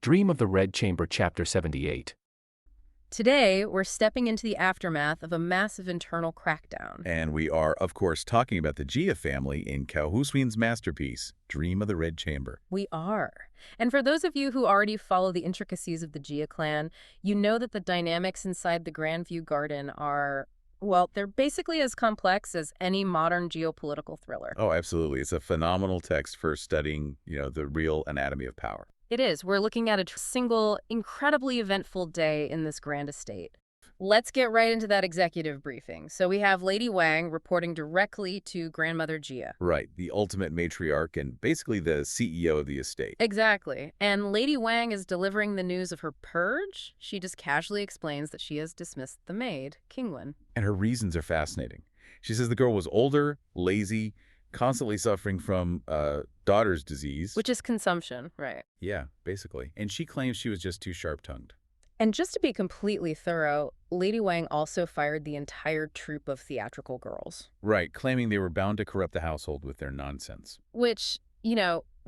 Dream of the Red Chamber Chapter 78. Today, we're stepping into the aftermath of a massive internal crackdown. And we are, of course, talking about the Jia family in Cao Huswin's masterpiece, Dream of the Red Chamber. We are. And for those of you who already follow the intricacies of the Jia clan, you know that the dynamics inside the Grandview Garden are, well, they're basically as complex as any modern geopolitical thriller. Oh, absolutely. It's a phenomenal text for studying, the real anatomy of power. It is. We're looking at a single, incredibly eventful day in this grand estate. Let's get right into that executive briefing. So we have Lady Wang reporting directly to Grandmother Jia. Right, the ultimate matriarch and basically the CEO of the estate. Exactly. And Lady Wang is delivering the news of her purge. She just casually explains that she has dismissed the maid, Qingwen. And her reasons are fascinating. She says the girl was older, lazy, constantly suffering from daughter's disease. Which is consumption, right? Yeah, basically. And she claims she was just too sharp-tongued. And just to be completely thorough, Lady Wang also fired the entire troupe of theatrical girls. Right, claiming they were bound to corrupt the household with their nonsense. Which,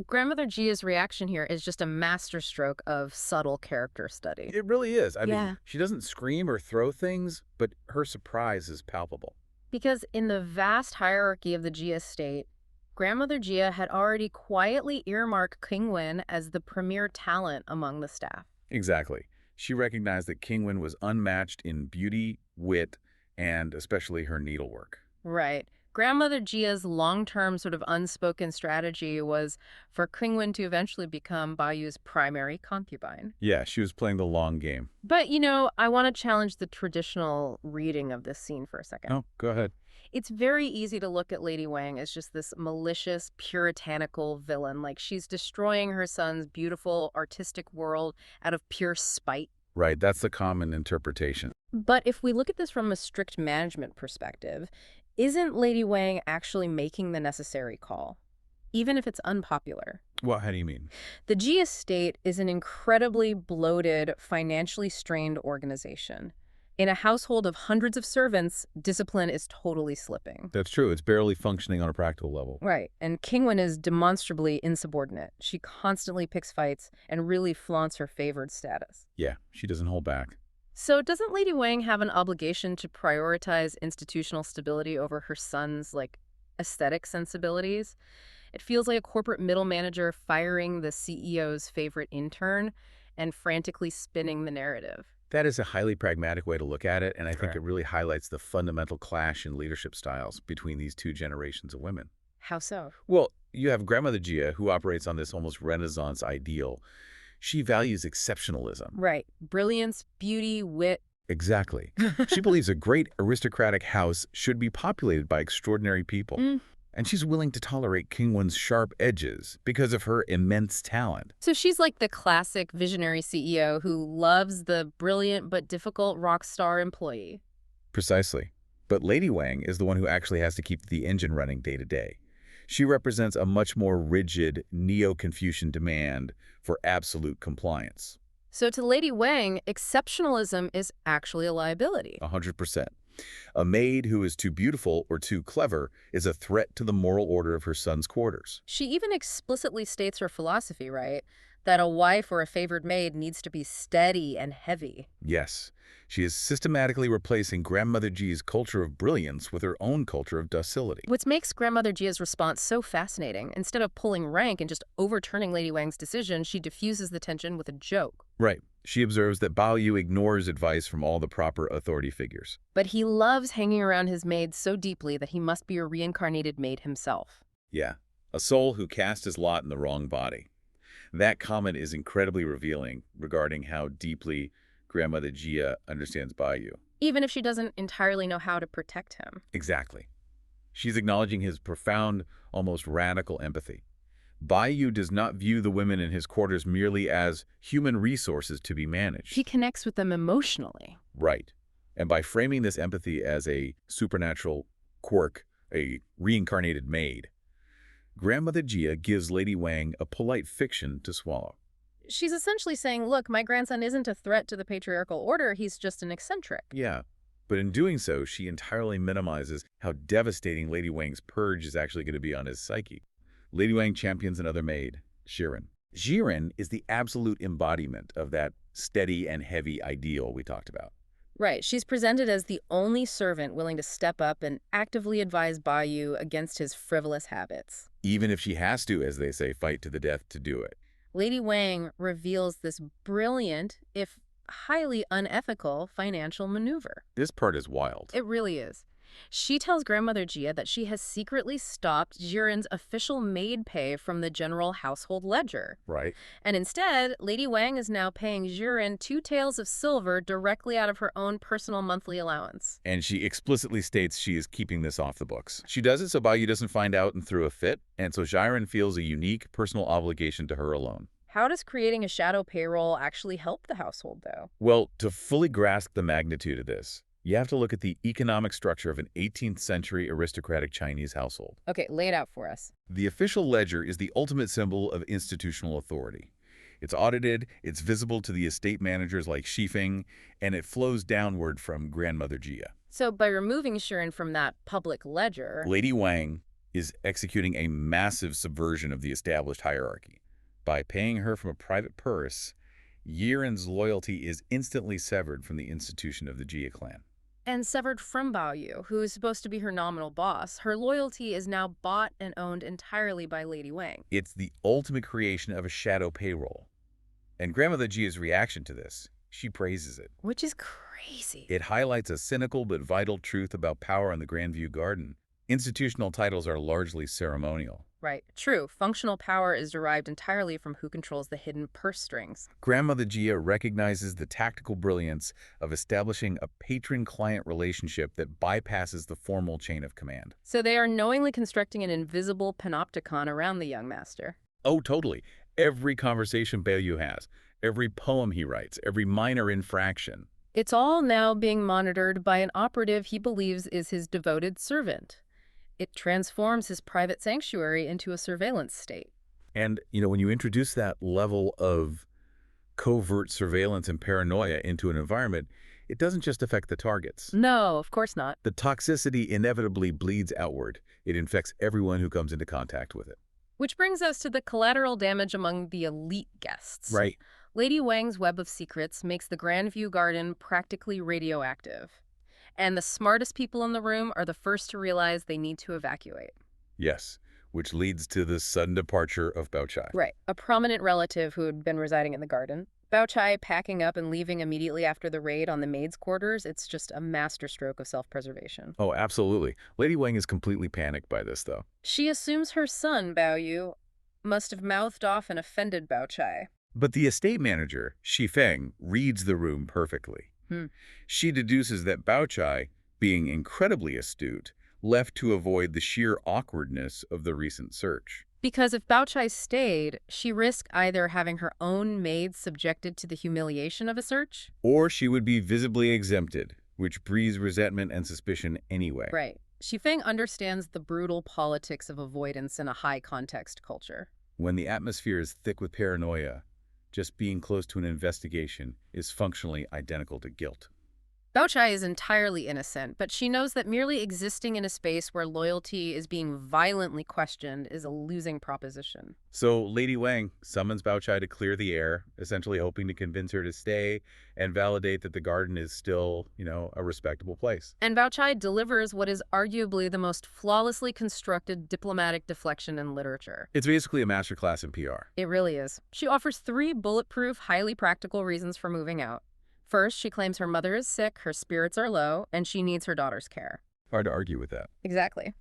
Grandmother Jia's reaction here is just a masterstroke of subtle character study. It really is. I Yeah. mean, she doesn't scream or throw things, but her surprise is palpable. Because in the vast hierarchy of the Jia state, Grandmother Jia had already quietly earmarked Qingwen as the premier talent among the staff. Exactly. She recognized that Qingwen was unmatched in beauty, wit, and especially her needlework. Right. Grandmother Jia's long-term sort of unspoken strategy was for Qingwen to eventually become Baoyu's primary concubine. Yeah, she was playing the long game. But, I want to challenge the traditional reading of this scene for a second. Oh, go ahead. It's very easy to look at Lady Wang as just this malicious, puritanical villain, like she's destroying her son's beautiful, artistic world out of pure spite. Right, that's the common interpretation. But if we look at this from a strict management perspective, isn't Lady Wang actually making the necessary call, even if it's unpopular? Well, how do you mean? The Jia state is an incredibly bloated, financially strained organization. In a household of hundreds of servants, discipline is totally slipping. That's true. It's barely functioning on a practical level. Right. And Qingwen is demonstrably insubordinate. She constantly picks fights and really flaunts her favored status. Yeah, she doesn't hold back. So doesn't Lady Wang have an obligation to prioritize institutional stability over her son's, aesthetic sensibilities? It feels like a corporate middle manager firing the CEO's favorite intern and frantically spinning the narrative. That is a highly pragmatic way to look at it, and I think Correct. it really highlights the fundamental clash in leadership styles between these two generations of women. How so? Well, you have Grandmother Jia, who operates on this almost Renaissance ideal. She values exceptionalism. Right. Brilliance, beauty, wit. Exactly. She believes a great aristocratic house should be populated by extraordinary people. And she's willing to tolerate Qingwen's sharp edges because of her immense talent. So she's like the classic visionary CEO who loves the brilliant but difficult rock star employee. Precisely. But Lady Wang is the one who actually has to keep the engine running day to day. She represents a much more rigid, neo-Confucian demand for absolute compliance. So to Lady Wang, exceptionalism is actually a liability. 100%. A maid who is too beautiful or too clever is a threat to the moral order of her son's quarters. She even explicitly states her philosophy, right? That a wife or a favored maid needs to be steady and heavy. Yes, she is systematically replacing Grandmother Ji's culture of brilliance with her own culture of docility. What makes Grandmother Jia's response so fascinating, instead of pulling rank and just overturning Lady Wang's decision, she diffuses the tension with a joke. Right. She observes that Baoyu ignores advice from all the proper authority figures. But he loves hanging around his maid so deeply that he must be a reincarnated maid himself. Yeah, a soul who cast his lot in the wrong body. That comment is incredibly revealing regarding how deeply Grandmother Jia understands Baoyu. Even if she doesn't entirely know how to protect him. Exactly. She's acknowledging his profound, almost radical empathy. Baoyu does not view the women in his quarters merely as human resources to be managed. He connects with them emotionally. Right. And by framing this empathy as a supernatural quirk, a reincarnated maid, Grandmother Jia gives Lady Wang a polite fiction to swallow. She's essentially saying, look, my grandson isn't a threat to the patriarchal order, he's just an eccentric. Yeah, but in doing so, she entirely minimizes how devastating Lady Wang's purge is actually going to be on his psyche. Lady Wang champions another maid, Shirin. Jiren is the absolute embodiment of that steady and heavy ideal we talked about. Right, she's presented as the only servant willing to step up and actively advise Baoyu against his frivolous habits. Even if she has to, as they say, fight to the death to do it. Lady Wang reveals this brilliant, if highly unethical, financial maneuver. This part is wild. It really is. She tells Grandmother Jia that she has secretly stopped Jiren's official maid pay from the general household ledger. Right. And instead, Lady Wang is now paying Jiren 2 taels of silver directly out of her own personal monthly allowance. And she explicitly states she is keeping this off the books. She does it so Baoyu doesn't find out and throw a fit, and so Jiren feels a unique personal obligation to her alone. How does creating a shadow payroll actually help the household, though? Well, to fully grasp the magnitude of this, you have to look at the economic structure of an 18th century aristocratic Chinese household. Okay, lay it out for us. The official ledger is the ultimate symbol of institutional authority. It's audited, it's visible to the estate managers like Shifeng, and it flows downward from Grandmother Jia. So by removing Jiren from that public ledger... Lady Wang is executing a massive subversion of the established hierarchy. By paying her from a private purse, Yiren's loyalty is instantly severed from the institution of the Jia clan. And severed from Baoyu, who is supposed to be her nominal boss, her loyalty is now bought and owned entirely by Lady Wang. It's the ultimate creation of a shadow payroll. And Grandmother Jia's reaction to this, she praises it. Which is crazy. It highlights a cynical but vital truth about power in the Grandview Garden. Institutional titles are largely ceremonial. Right. True. Functional power is derived entirely from who controls the hidden purse strings. Grandmother Jia recognizes the tactical brilliance of establishing a patron-client relationship that bypasses the formal chain of command. So they are knowingly constructing an invisible panopticon around the young master. Oh, totally. Every conversation Baoyu has, every poem he writes, every minor infraction. It's all now being monitored by an operative he believes is his devoted servant. It transforms his private sanctuary into a surveillance state. And, when you introduce that level of covert surveillance and paranoia into an environment, it doesn't just affect the targets. No, of course not. The toxicity inevitably bleeds outward. It infects everyone who comes into contact with it. Which brings us to the collateral damage among the elite guests. Right. Lady Wang's web of secrets makes the Grandview Garden practically radioactive. And the smartest people in the room are the first to realize they need to evacuate. Yes, which leads to the sudden departure of Baochai. Right. A prominent relative who had been residing in the garden. Baochai packing up and leaving immediately after the raid on the maids' quarters. It's just a masterstroke of self-preservation. Oh, absolutely. Lady Wang is completely panicked by this, though. She assumes her son, Baoyu, must have mouthed off and offended Baochai. But the estate manager, Shifeng, reads the room perfectly. She deduces that Baochai, being incredibly astute, left to avoid the sheer awkwardness of the recent search. Because if Baochai stayed, she risked either having her own maids subjected to the humiliation of a search, or she would be visibly exempted, which breeds resentment and suspicion anyway. Right. Shifeng understands the brutal politics of avoidance in a high-context culture. When the atmosphere is thick with paranoia, just being close to an investigation is functionally identical to guilt. Baochai is entirely innocent, but she knows that merely existing in a space where loyalty is being violently questioned is a losing proposition. So Lady Wang summons Baochai to clear the air, essentially hoping to convince her to stay and validate that the garden is still, a respectable place. And Baochai delivers what is arguably the most flawlessly constructed diplomatic deflection in literature. It's basically a masterclass in PR. It really is. She offers 3 bulletproof, highly practical reasons for moving out. First, she claims her mother is sick, her spirits are low, and she needs her daughter's care. Hard to argue with that. Exactly.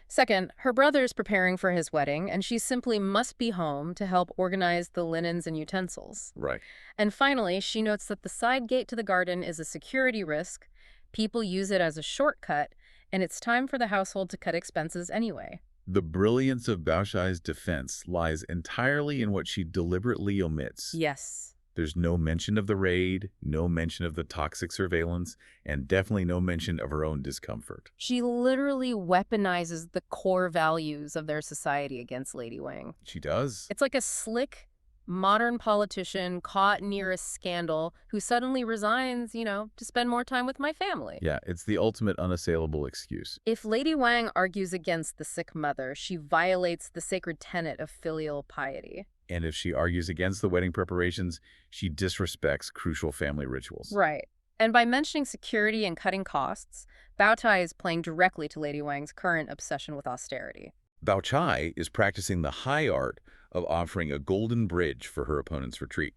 Second, her brother is preparing for his wedding, and she simply must be home to help organize the linens and utensils. Right. And finally, she notes that the side gate to the garden is a security risk, people use it as a shortcut, and it's time for the household to cut expenses anyway. The brilliance of Baochai's defense lies entirely in what she deliberately omits. Yes. There's no mention of the raid, no mention of the toxic surveillance, and definitely no mention of her own discomfort. She literally weaponizes the core values of their society against Lady Wang. She does. It's like a slick, modern politician caught near a scandal who suddenly resigns, to spend more time with my family. Yeah, it's the ultimate unassailable excuse. If Lady Wang argues against the sick mother, she violates the sacred tenet of filial piety. And if she argues against the wedding preparations, she disrespects crucial family rituals. Right. And by mentioning security and cutting costs, Baotai is playing directly to Lady Wang's current obsession with austerity. Bao Chai is practicing the high art of offering a golden bridge for her opponent's retreat.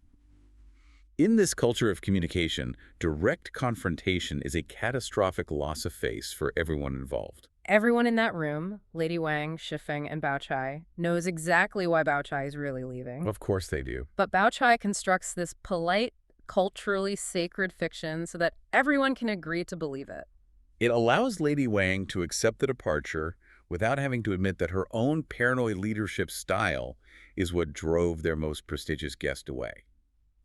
In this culture of communication, direct confrontation is a catastrophic loss of face for everyone involved. Everyone in that room, Lady Wang, Shifeng, and Baochai, knows exactly why Baochai is really leaving. Of course they do. But Baochai constructs this polite, culturally sacred fiction so that everyone can agree to believe it. It allows Lady Wang to accept the departure without having to admit that her own paranoid leadership style is what drove their most prestigious guest away.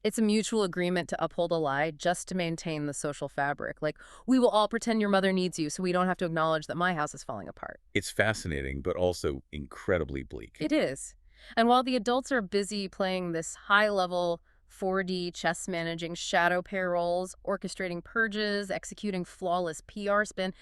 It's a mutual agreement to uphold a lie just to maintain the social fabric. Like, we will all pretend your mother needs you so we don't have to acknowledge that my house is falling apart. It's fascinating, but also incredibly bleak. It is. And while the adults are busy playing this high-level 4D chess managing shadow payrolls, orchestrating purges, executing flawless PR spin,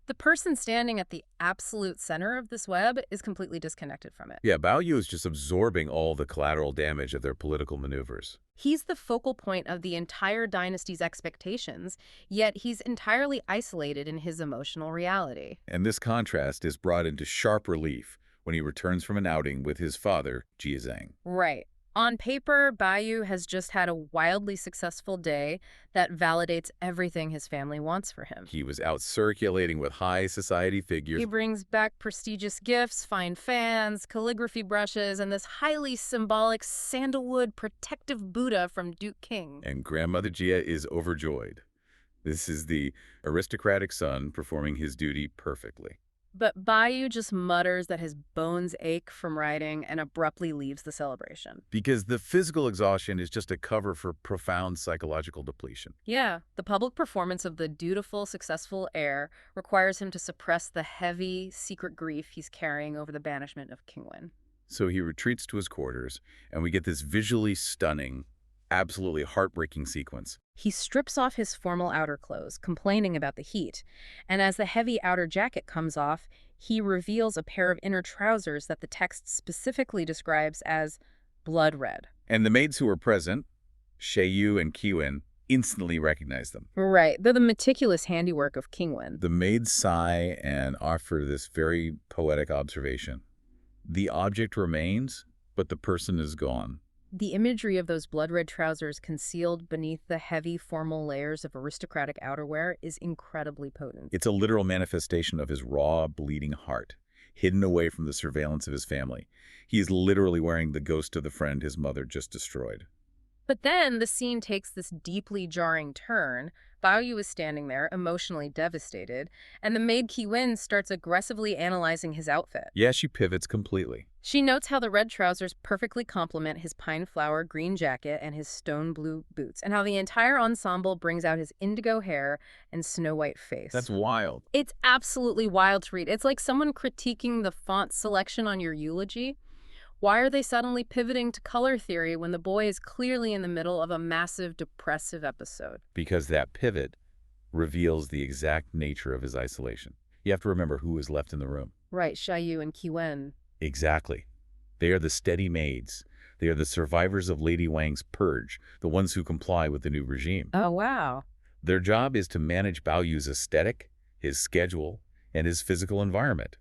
the person standing at the absolute center of this web is completely disconnected from it. Yeah, Baoyu is just absorbing all the collateral damage of their political maneuvers. He's the focal point of the entire dynasty's expectations, yet he's entirely isolated in his emotional reality. And this contrast is brought into sharp relief when he returns from an outing with his father, Jiazhang. Right. On paper, Baoyu has just had a wildly successful day that validates everything his family wants for him. He was out circulating with high society figures. He brings back prestigious gifts, fine fans, calligraphy brushes, and this highly symbolic sandalwood protective Buddha from Duke King. And Grandmother Jia is overjoyed. This is the aristocratic son performing his duty perfectly. But Baoyu just mutters that his bones ache from riding and abruptly leaves the celebration. Because the physical exhaustion is just a cover for profound psychological depletion. Yeah, the public performance of the dutiful, successful heir requires him to suppress the heavy, secret grief he's carrying over the banishment of Qingwen. So he retreats to his quarters, and we get this visually stunning, absolutely heartbreaking sequence. He strips off his formal outer clothes, complaining about the heat, and as the heavy outer jacket comes off, he reveals a pair of inner trousers that the text specifically describes as blood red. And the maids who were present, Yu and Qingwen, instantly recognize them. Right, they're the meticulous handiwork of Qingwen. The maids sigh and offer this very poetic observation. The object remains, but the person is gone. The imagery of those blood-red trousers concealed beneath the heavy formal layers of aristocratic outerwear is incredibly potent. It's a literal manifestation of his raw, bleeding heart, hidden away from the surveillance of his family. He is literally wearing the ghost of the friend his mother just destroyed. But then the scene takes this deeply jarring turn. Baoyu is standing there, emotionally devastated, and the maid Qingwen starts aggressively analyzing his outfit. Yeah, she pivots completely. She notes how the red trousers perfectly complement his pine flower green jacket and his stone blue boots, and how the entire ensemble brings out his indigo hair and snow white face. That's wild. It's absolutely wild to read. It's like someone critiquing the font selection on your eulogy. Why are they suddenly pivoting to color theory when the boy is clearly in the middle of a massive depressive episode? Because that pivot reveals the exact nature of his isolation. You have to remember who is left in the room. Right, Yu and Qingwen. Exactly. They are the steady maids. They are the survivors of Lady Wang's purge, the ones who comply with the new regime. Oh, wow. Their job is to manage Baoyu's aesthetic, his schedule, and his physical environment.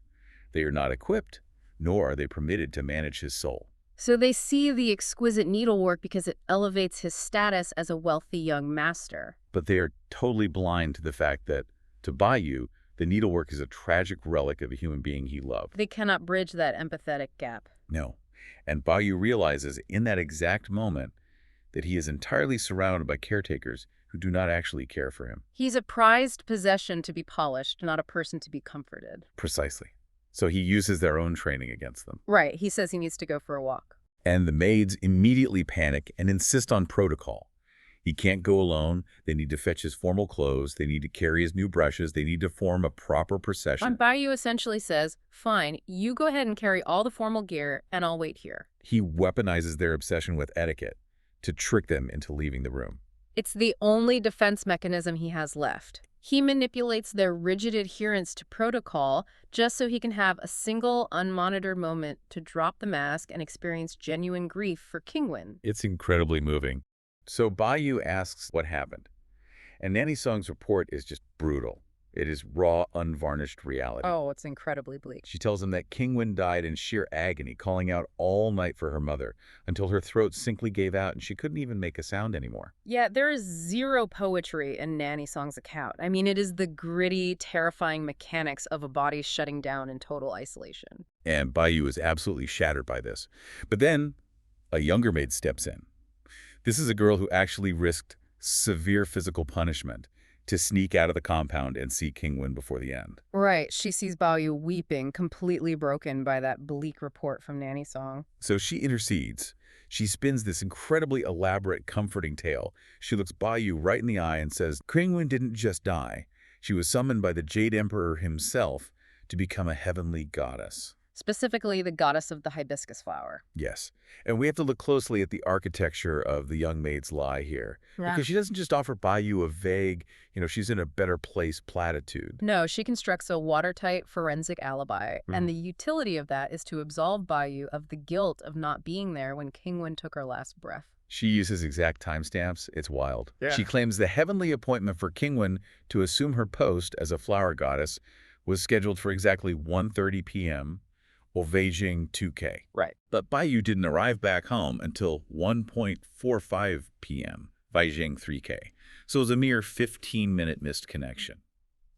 They are not equipped, nor are they permitted to manage his soul. So they see the exquisite needlework because it elevates his status as a wealthy young master. But they are totally blind to the fact that, to Baoyu, the needlework is a tragic relic of a human being he loved. They cannot bridge that empathetic gap. No. And Baoyu realizes in that exact moment that he is entirely surrounded by caretakers who do not actually care for him. He's a prized possession to be polished, not a person to be comforted. Precisely. So he uses their own training against them. Right. He says he needs to go for a walk. And the maids immediately panic and insist on protocol. He can't go alone. They need to fetch his formal clothes. They need to carry his new brushes. They need to form a proper procession. And Baoyu essentially says, fine, you go ahead and carry all the formal gear, and I'll wait here. He weaponizes their obsession with etiquette to trick them into leaving the room. It's the only defense mechanism he has left. He manipulates their rigid adherence to protocol just so he can have a single, unmonitored moment to drop the mask and experience genuine grief for Qingwen. It's incredibly moving. So Baoyu asks what happened. And Nanny Song's report is just brutal. It is raw, unvarnished reality. Oh, it's incredibly bleak. She tells him that Qingwen died in sheer agony, calling out all night for her mother, until her throat simply gave out and she couldn't even make a sound anymore. Yeah, there is zero poetry in Nanny Song's account. I mean, it is the gritty, terrifying mechanics of a body shutting down in total isolation. And Baoyu is absolutely shattered by this. But then, a younger maid steps in. This is a girl who actually risked severe physical punishment to sneak out of the compound and see Qingwen before the end. Right. She sees Baoyu weeping, completely broken by that bleak report from Nanny Song. So she intercedes. She spins this incredibly elaborate, comforting tale. She looks Baoyu right in the eye and says, Qingwen didn't just die. She was summoned by the Jade Emperor himself to become a heavenly goddess. Specifically, the goddess of the hibiscus flower. Yes. And we have to look closely at the architecture of the young maid's lie here. Yeah. Because she doesn't just offer Baoyu a vague, she's in a better place platitude. No, she constructs a watertight forensic alibi, and the utility of that is to absolve Baoyu of the guilt of not being there when Qingwen took her last breath. She uses exact timestamps. It's wild. Yeah. She claims the heavenly appointment for Qingwen to assume her post as a flower goddess was scheduled for exactly 1:30 p.m., or Beijing 2K. Right. But Baoyu didn't arrive back home until 1:45 p.m., Beijing 3K. So it was a mere 15-minute missed connection.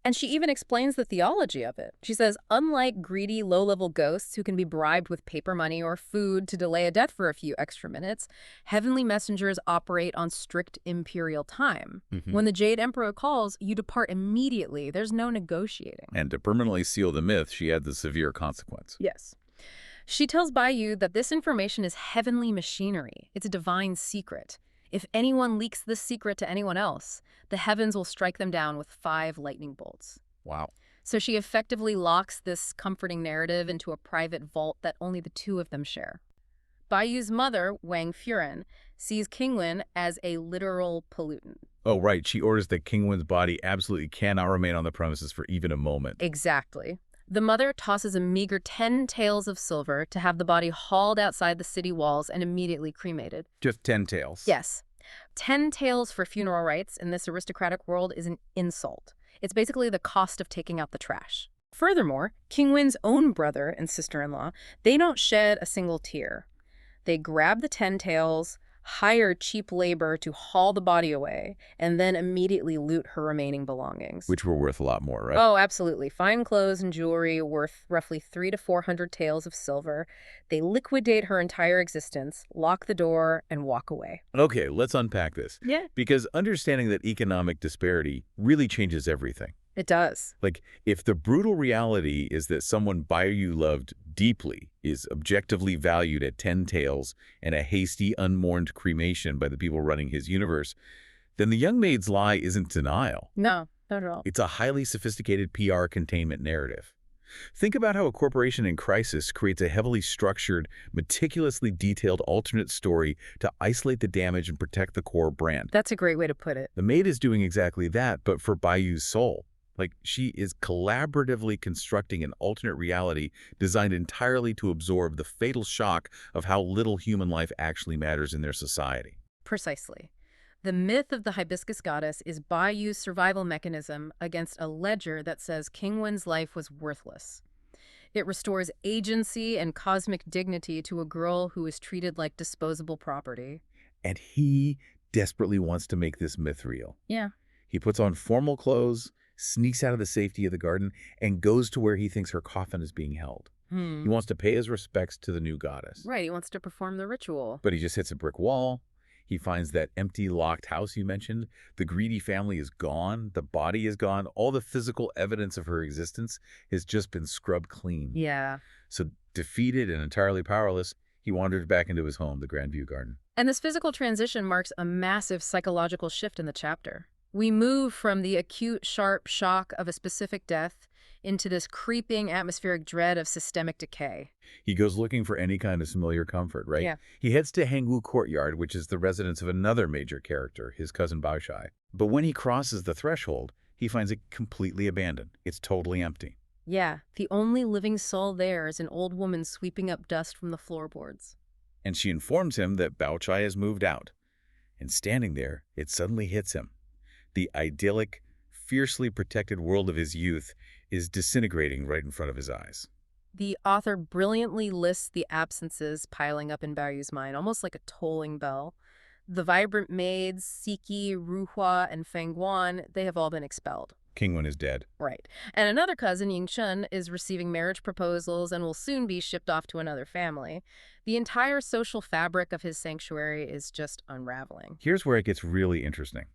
And she even explains the theology of it. She says, unlike greedy, low-level ghosts who can be bribed with paper money or food to delay a death for a few extra minutes, heavenly messengers operate on strict imperial time. When the Jade Emperor calls, you depart immediately. There's no negotiating. And to permanently seal the myth, she had the severe consequence. Yes. She tells Baoyu that this information is heavenly machinery. It's a divine secret. If anyone leaks this secret to anyone else, the heavens will strike them down with 5 lightning bolts. Wow. So she effectively locks this comforting narrative into a private vault that only the two of them share. Baoyu's mother, Wang Furen, sees Qingwen as a literal pollutant. Oh, right. She orders that Qingwen's body absolutely cannot remain on the premises for even a moment. Exactly. The mother tosses a meager 10 taels of silver to have the body hauled outside the city walls and immediately cremated. Just 10 taels. Yes. 10 taels for funeral rites in this aristocratic world is an insult. It's basically the cost of taking out the trash. Furthermore, Qingwen's own brother and sister-in-law, they don't shed a single tear. They grab the 10 taels, hire cheap labor to haul the body away, and then immediately loot her remaining belongings. Which were worth a lot more, right? Oh, absolutely. Fine clothes and jewelry worth roughly 300 to 400 taels of silver. They liquidate her entire existence, lock the door, and walk away. Okay, let's unpack this. Yeah. Because understanding that economic disparity really changes everything. It does. Like, if the brutal reality is that someone Baoyu loved deeply is objectively valued at 10 taels and a hasty, unmourned cremation by the people running his universe, then the young maid's lie isn't denial. No, not at all. It's a highly sophisticated PR containment narrative. Think about how a corporation in crisis creates a heavily structured, meticulously detailed alternate story to isolate the damage and protect the core brand. That's a great way to put it. The maid is doing exactly that, but for Baoyu's soul. Like, she is collaboratively constructing an alternate reality designed entirely to absorb the fatal shock of how little human life actually matters in their society. Precisely. The myth of the hibiscus goddess is Baoyu's survival mechanism against a ledger that says Qingwen's life was worthless. It restores agency and cosmic dignity to a girl who is treated like disposable property. And he desperately wants to make this myth real. Yeah. He puts on formal clothes, sneaks out of the safety of the garden, and goes to where he thinks her coffin is being held. He wants to pay his respects to the new goddess. Right, he wants to perform the ritual. But he just hits a brick wall. He finds that empty, locked house you mentioned. The greedy family is gone. The body is gone. All the physical evidence of her existence has just been scrubbed clean. Yeah. So defeated and entirely powerless, he wandered back into his home, the Grandview Garden. And this physical transition marks a massive psychological shift in the chapter. We move from the acute, sharp shock of a specific death into this creeping atmospheric dread of systemic decay. He goes looking for any kind of familiar comfort, right? Yeah. He heads to Hangwu Courtyard, which is the residence of another major character, his cousin Baoyu. But when he crosses the threshold, he finds it completely abandoned. It's totally empty. Yeah, the only living soul there is an old woman sweeping up dust from the floorboards. And she informs him that Baoyu has moved out. And standing there, it suddenly hits him. The idyllic, fiercely protected world of his youth is disintegrating right in front of his eyes. The author brilliantly lists the absences piling up in Baoyu's mind, almost like a tolling bell. The vibrant maids, Siki, Ruhua, and Fengguan, they have all been expelled. Qingwen is dead. Right. And another cousin, Yingshun, is receiving marriage proposals and will soon be shipped off to another family. The entire social fabric of his sanctuary is just unraveling. Here's where it gets really interesting.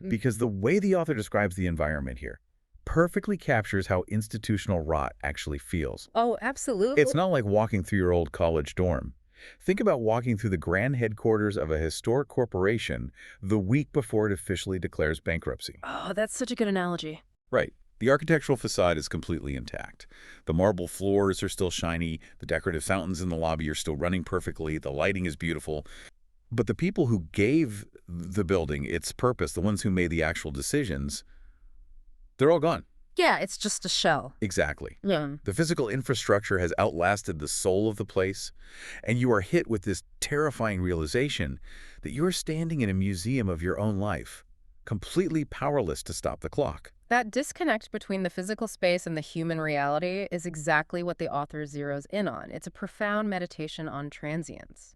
Because the way the author describes the environment here perfectly captures how institutional rot actually feels. Oh, absolutely. It's not like walking through your old college dorm. Think about walking through the grand headquarters of a historic corporation the week before it officially declares bankruptcy. Oh, that's such a good analogy. Right. The architectural facade is completely intact. The marble floors are still shiny, the decorative fountains in the lobby are still running perfectly, the lighting is beautiful. But the people who gave the building its purpose, the ones who made the actual decisions, they're all gone. Yeah, it's just a shell. Exactly. Yeah. The physical infrastructure has outlasted the soul of the place, and you are hit with this terrifying realization that you are standing in a museum of your own life, completely powerless to stop the clock. That disconnect between the physical space and the human reality is exactly what the author zeroes in on. It's a profound meditation on transience.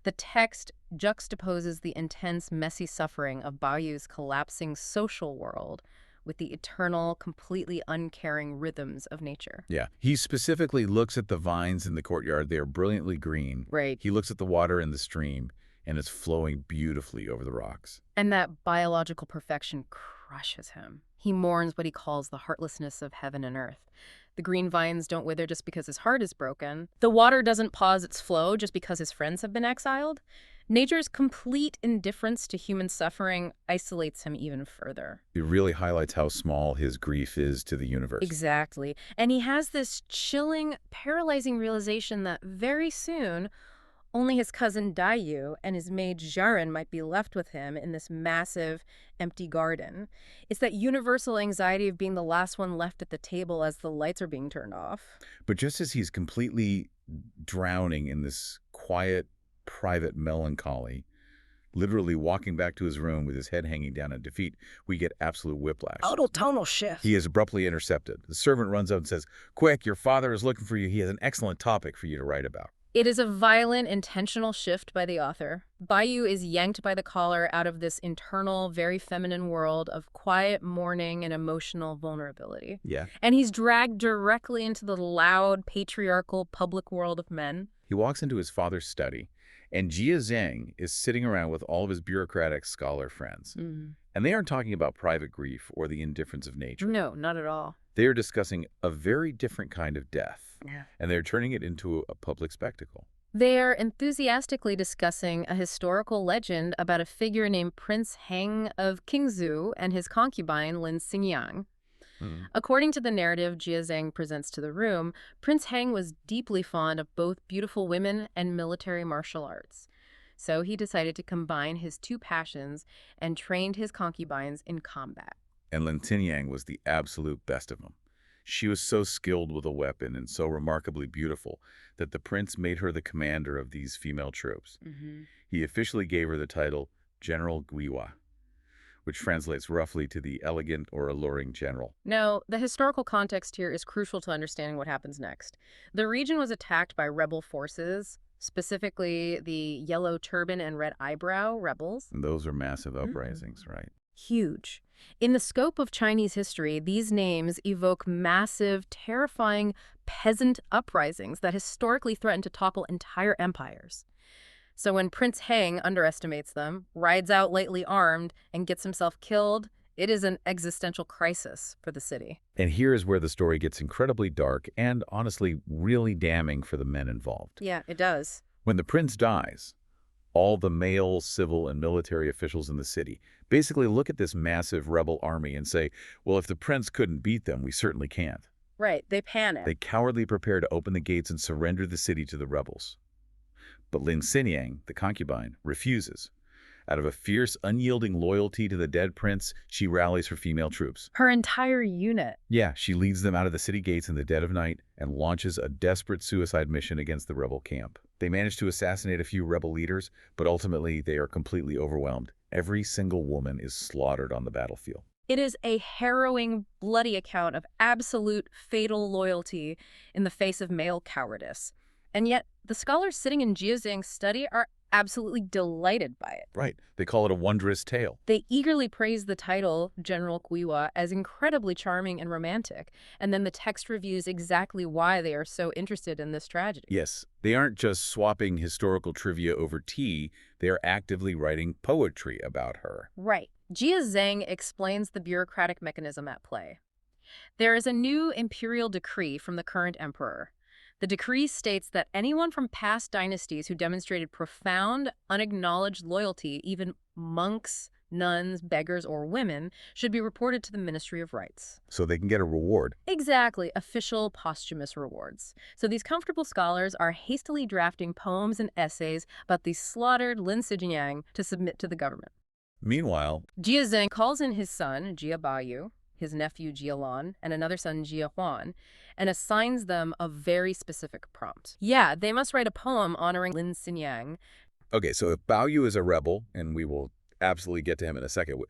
The text juxtaposes the intense, messy suffering of Baoyu's collapsing social world with the eternal, completely uncaring rhythms of nature. Yeah. He specifically looks at the vines in the courtyard. They are brilliantly green. Right. He looks at the water in the stream, and it's flowing beautifully over the rocks. And that biological perfection crushes him. He mourns what he calls the heartlessness of heaven and earth. The green vines don't wither just because his heart is broken. The water doesn't pause its flow just because his friends have been exiled. Nature's complete indifference to human suffering isolates him even further. It really highlights how small his grief is to the universe. Exactly. And he has this chilling, paralyzing realization that very soon, only his cousin Dayu and his maid Zharin might be left with him in this massive, empty garden. It's that universal anxiety of being the last one left at the table as the lights are being turned off. But just as he's completely drowning in this quiet, private melancholy, literally walking back to his room with his head hanging down in defeat, we get absolute whiplash. Total tonal shift. He is abruptly intercepted. The servant runs up and says, "Quick, your father is looking for you. He has an excellent topic for you to write about." It is a violent, intentional shift by the author. Baoyu is yanked by the collar out of this internal, very feminine world of quiet mourning and emotional vulnerability. Yeah. And he's dragged directly into the loud, patriarchal, public world of men. He walks into his father's study, and Jia Zhang is sitting around with all of his bureaucratic scholar friends. And they aren't talking about private grief or the indifference of nature. No, not at all. They are discussing a very different kind of death. Yeah. And they're turning it into a public spectacle. They are enthusiastically discussing a historical legend about a figure named Prince Heng of Qingzhou and his concubine Lin Xingyang. According to the narrative Jia Zhang presents to the room, Prince Heng was deeply fond of both beautiful women and military martial arts. So he decided to combine his two passions and trained his concubines in combat. And Lin Xingyang was the absolute best of them. She was so skilled with a weapon and so remarkably beautiful that the prince made her the commander of these female troops. He officially gave her the title General Guiwa, which translates roughly to the elegant or alluring general. Now, the historical context here is crucial to understanding what happens next. The region was attacked by rebel forces, specifically the Yellow Turban and Red Eyebrow rebels. And those are massive uprisings, right? Huge. In the scope of Chinese history, these names evoke massive, terrifying peasant uprisings that historically threatened to topple entire empires. So when Prince Heng underestimates them, rides out lightly armed, and gets himself killed, it is an existential crisis for the city. And here is where the story gets incredibly dark and, honestly, really damning for the men involved. Yeah, it does. When the prince dies, all the male, civil, and military officials in the city basically look at this massive rebel army and say, well, if the prince couldn't beat them, we certainly can't. Right, they panic. They cowardly prepare to open the gates and surrender the city to the rebels. But Lin Xinyang, the concubine, refuses. Out of a fierce, unyielding loyalty to the dead prince, she rallies her female troops. Her entire unit. Yeah, she leads them out of the city gates in the dead of night and launches a desperate suicide mission against the rebel camp. They manage to assassinate a few rebel leaders, but ultimately they are completely overwhelmed. Every single woman is slaughtered on the battlefield. It is a harrowing, bloody account of absolute fatal loyalty in the face of male cowardice. And yet, the scholars sitting in Jia Zhang's study are absolutely delighted by it. Right. They call it a wondrous tale. They eagerly praise the title, General Guiwa, as incredibly charming and romantic, and then the text reviews exactly why they are so interested in this tragedy. Yes, they aren't just swapping historical trivia over tea, they are actively writing poetry about her. Right. Jia Zhang explains the bureaucratic mechanism at play. There is a new imperial decree from the current emperor. The decree states that anyone from past dynasties who demonstrated profound, unacknowledged loyalty, even monks, nuns, beggars, or women, should be reported to the Ministry of Rights. So they can get a reward. Exactly, official posthumous rewards. So these comfortable scholars are hastily drafting poems and essays about the slaughtered Lin Xinyang to submit to the government. Meanwhile, Jia Zhang calls in his son, Jia Baoyu, his nephew Jia Lan, and another son, Jia Huan, and assigns them a very specific prompt. Yeah, they must write a poem honoring Lin Xinyang. okay, so if Baoyu is a rebel, and we will absolutely get to him in a second,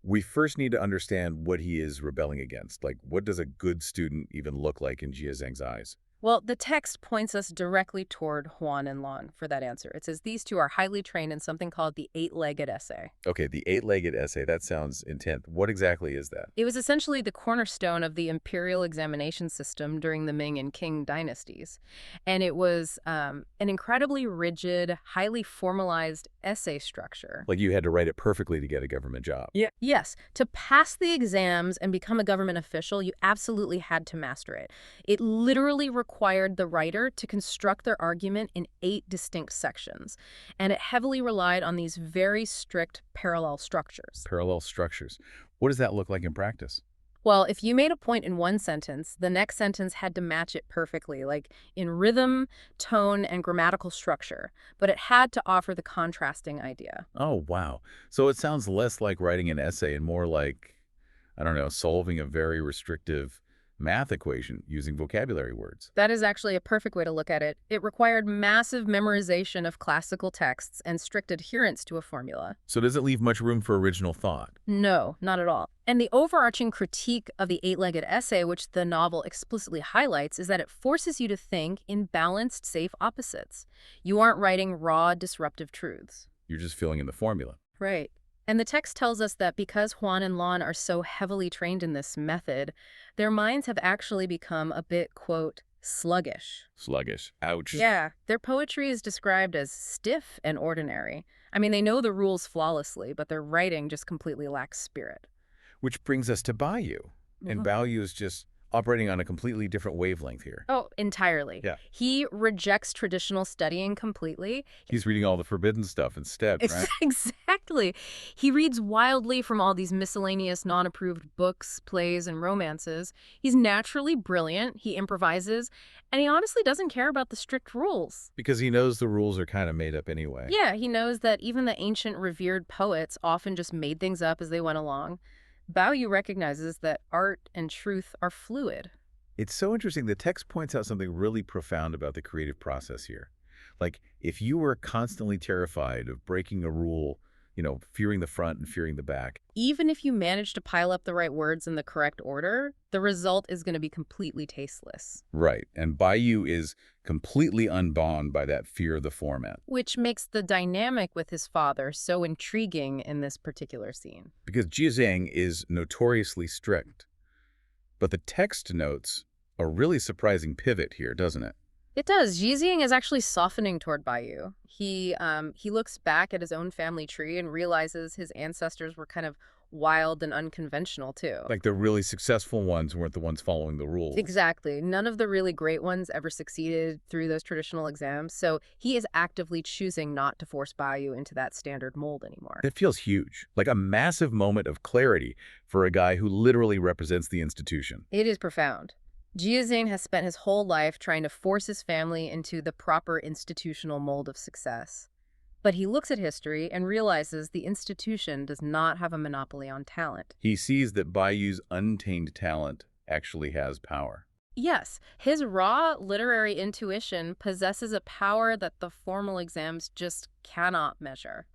we first need to understand what he is rebelling against. Like, what does a good student even look like in Jia Zhang's eyes? Well, the text points us directly toward Huan and Lan for that answer. It says these two are highly trained in something called the eight-legged essay. Okay, the eight-legged essay, that sounds intense. What exactly is that? It was essentially the cornerstone of the imperial examination system during the Ming and Qing dynasties. And it was an incredibly rigid, highly formalized essay structure. Like you had to write it perfectly to get a government job. Yeah. Yes. To pass the exams and become a government official, you absolutely had to master it. It literally required the writer to construct their argument in 8 distinct sections, and it heavily relied on these very strict parallel structures. Parallel structures. What does that look like in practice? Well, if you made a point in one sentence, the next sentence had to match it perfectly, like in rhythm, tone, and grammatical structure, but it had to offer the contrasting idea. Oh, wow. So it sounds less like writing an essay and more like, I don't know, solving a very restrictive math equation using vocabulary words. That is actually a perfect way to look at it. It required massive memorization of classical texts and strict adherence to a formula. So does it leave much room for original thought? No, not at all. And the overarching critique of the eight-legged essay, which the novel explicitly highlights, is that it forces you to think in balanced, safe opposites. You aren't writing raw, disruptive truths. You're just filling in the formula. Right. And the text tells us that because Huan and Lan are so heavily trained in this method, their minds have actually become a bit, quote, sluggish. Sluggish. Ouch. Yeah, their poetry is described as stiff and ordinary. I mean, they know the rules flawlessly, but their writing just completely lacks spirit. Which brings us to Baoyu. And Baoyu is just operating on a completely different wavelength here. Oh, entirely. Yeah. He rejects traditional studying completely. He's reading all the forbidden stuff instead, right? Exactly. He reads wildly from all these miscellaneous non-approved books, plays, and romances. He's naturally brilliant. He improvises. And he honestly doesn't care about the strict rules. Because he knows the rules are kind of made up anyway. Yeah, he knows that even the ancient revered poets often just made things up as they went along. Baoyu recognizes that art and truth are fluid. It's so interesting. The text points out something really profound about the creative process here. Like, if you were constantly terrified of breaking a rule, fearing the front and fearing the back. Even if you manage to pile up the right words in the correct order, the result is going to be completely tasteless. Right. And Baoyu is completely unbound by that fear of the format. Which makes the dynamic with his father so intriguing in this particular scene. Because Jia Zhang is notoriously strict. But the text notes a really surprising pivot here, doesn't it? It does. Jia Zhang is actually softening toward Baoyu. He looks back at his own family tree and realizes his ancestors were kind of wild and unconventional, too. Like the really successful ones weren't the ones following the rules. Exactly. None of the really great ones ever succeeded through those traditional exams, so he is actively choosing not to force Baoyu into that standard mold anymore. That feels huge, like a massive moment of clarity for a guy who literally represents the institution. It is profound. Jiazing has spent his whole life trying to force his family into the proper institutional mold of success. But he looks at history and realizes the institution does not have a monopoly on talent. He sees that Baoyu's untamed talent actually has power. Yes, his raw literary intuition possesses a power that the formal exams just cannot measure.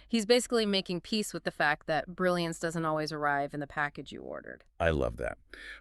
He's basically making peace with the fact that brilliance doesn't always arrive in the package you ordered. I love that.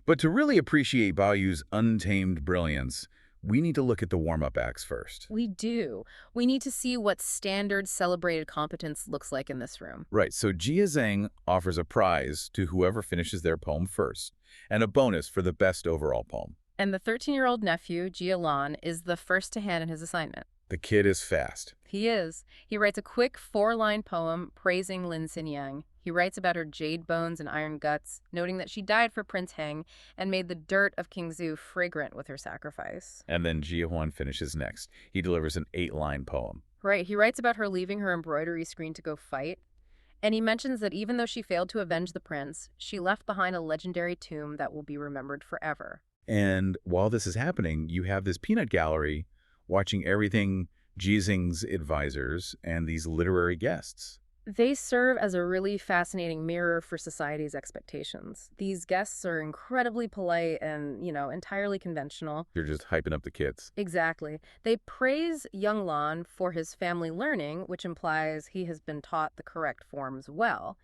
But to really appreciate Baoyu's untamed brilliance, we need to look at the warm-up acts first. We do. We need to see what standard celebrated competence looks like in this room. Right, so Jia Zhang offers a prize to whoever finishes their poem first, and a bonus for the best overall poem. And the 13-year-old nephew, Jia Lan, is the first to hand in his assignment. The kid is fast. He is. He writes a quick 4-line poem praising Lin Xinyang. He writes about her jade bones and iron guts, noting that she died for Prince Heng and made the dirt of King Zhu fragrant with her sacrifice. And then Jia Huan finishes next. He delivers an 8-line poem. Right. He writes about her leaving her embroidery screen to go fight. And he mentions that even though she failed to avenge the prince, she left behind a legendary tomb that will be remembered forever. And while this is happening, you have this peanut gallery watching everything Jizing's advisors and these literary guests. They serve as a really fascinating mirror for society's expectations. These guests are incredibly polite and, entirely conventional. They're just hyping up the kids. Exactly. They praise young Lan for his family learning, which implies he has been taught the correct forms well.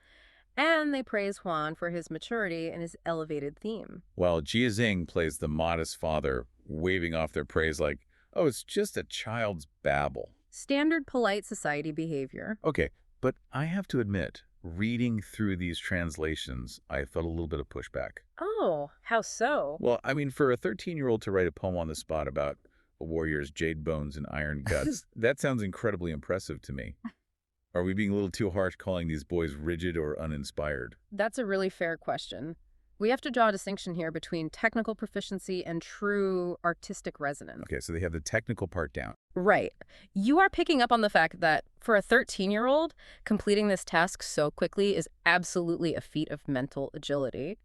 And they praise Huan for his maturity and his elevated theme. While Jia Zing plays the modest father, waving off their praise like, oh, it's just a child's babble. Standard polite society behavior. Okay, but I have to admit, reading through these translations, I felt a little bit of pushback. Oh, how so? Well, I mean, for a 13-year-old to write a poem on the spot about a warrior's jade bones and iron guts, that sounds incredibly impressive to me. Are we being a little too harsh calling these boys rigid or uninspired? That's a really fair question. We have to draw a distinction here between technical proficiency and true artistic resonance. Okay, so they have the technical part down. Right. You are picking up on the fact that for a 13-year-old, completing this task so quickly is absolutely a feat of mental agility.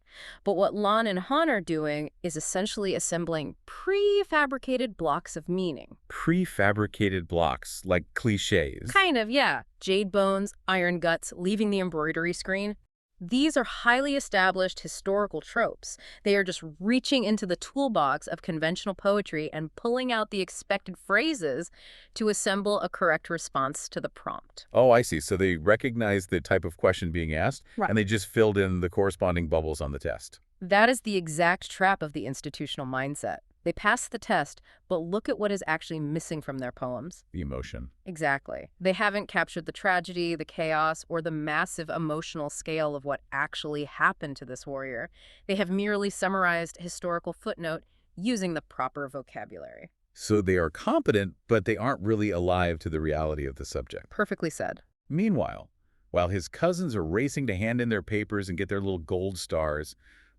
But what Lan and Han are doing is essentially assembling prefabricated blocks of meaning. Prefabricated blocks, like cliches. Kind of, yeah. Jade bones, iron guts, leaving the embroidery screen. These are highly established historical tropes. They are just reaching into the toolbox of conventional poetry and pulling out the expected phrases to assemble a correct response to the prompt. Oh, I see. So they recognize the type of question being asked, Right. and they just filled in the corresponding bubbles on the test. That is the exact trap of the institutional mindset. They pass the test, but look at what is actually missing from their poems. The emotion. Exactly. They haven't captured the tragedy, the chaos, or the massive emotional scale of what actually happened to this warrior. They have merely summarized historical footnote using the proper vocabulary. So they are competent, but they aren't really alive to the reality of the subject. Perfectly said. Meanwhile, while his cousins are racing to hand in their papers and get their little gold stars,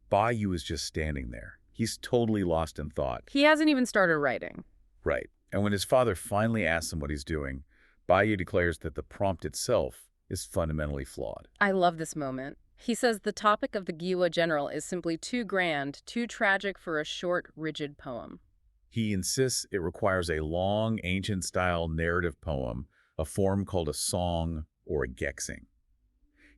Baoyu is just standing there. He's totally lost in thought. He hasn't even started writing. Right. And when his father finally asks him what he's doing, Baoyu declares that the prompt itself is fundamentally flawed. I love this moment. He says the topic of the Giwa general is simply too grand, too tragic for a short, rigid poem. He insists it requires a long, ancient-style narrative poem, a form called a song or a gexing.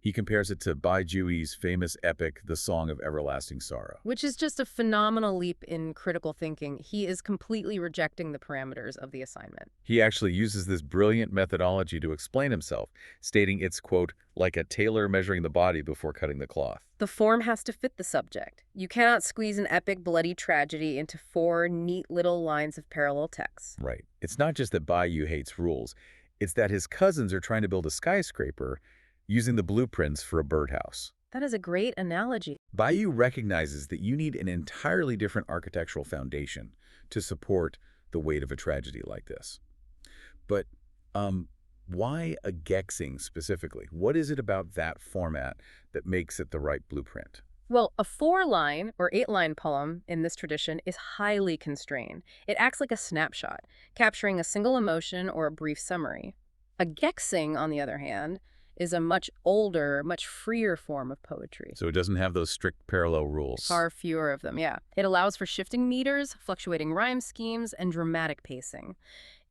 He compares it to Bai Juyi's famous epic, The Song of Everlasting Sorrow. Which is just a phenomenal leap in critical thinking. He is completely rejecting the parameters of the assignment. He actually uses this brilliant methodology to explain himself, stating it's, quote, like a tailor measuring the body before cutting the cloth. The form has to fit the subject. You cannot squeeze an epic bloody tragedy into 4 neat little lines of parallel text. Right. It's not just that Baoyu hates rules. It's that his cousins are trying to build a skyscraper using the blueprints for a birdhouse. That is a great analogy. Baoyu recognizes that you need an entirely different architectural foundation to support the weight of a tragedy like this. But Why a Gexing specifically? What is it about that format that makes it the right blueprint? Well, a 4-line or 8-line poem in this tradition is highly constrained. It acts like a snapshot, capturing a single emotion or a brief summary. A Gexing, on the other hand, is a much older, much freer form of poetry. So it doesn't have those strict parallel rules. Far fewer of them, yeah. It allows for shifting meters, fluctuating rhyme schemes, and dramatic pacing.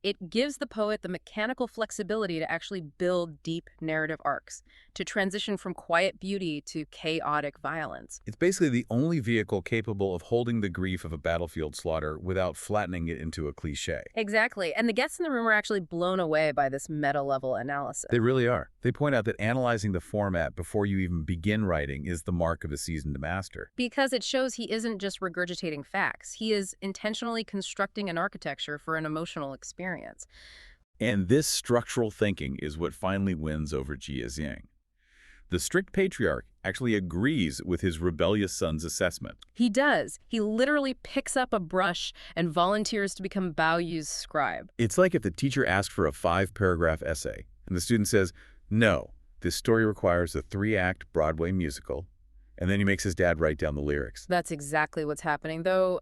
It gives the poet the mechanical flexibility to actually build deep narrative arcs, to transition from quiet beauty to chaotic violence. It's basically the only vehicle capable of holding the grief of a battlefield slaughter without flattening it into a cliché. Exactly, and the guests in the room are actually blown away by this meta-level analysis. They really are. They point out that analyzing the format before you even begin writing is the mark of a seasoned master. Because it shows he isn't just regurgitating facts. He is intentionally constructing an architecture for an emotional experience. And this structural thinking is what finally wins over Jia. The strict patriarch actually agrees with his rebellious son's assessment. He does. He literally picks up a brush and volunteers to become Baoyu's scribe. It's like if the teacher asked for a 5-paragraph essay, and the student says, no, this story requires a 3-act Broadway musical, and then he makes his dad write down the lyrics. That's exactly what's happening, though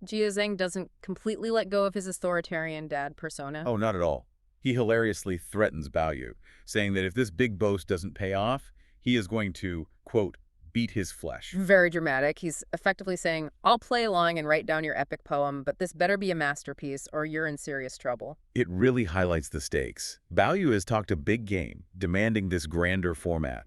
Jia doesn't completely let go of his authoritarian dad persona. Oh, not at all. He hilariously threatens Baoyu, saying that if this big boast doesn't pay off, he is going to, quote, beat his flesh. Very dramatic. He's effectively saying, I'll play along and write down your epic poem, but this better be a masterpiece or you're in serious trouble. It really highlights the stakes. Baoyu has talked a big game, demanding this grander format.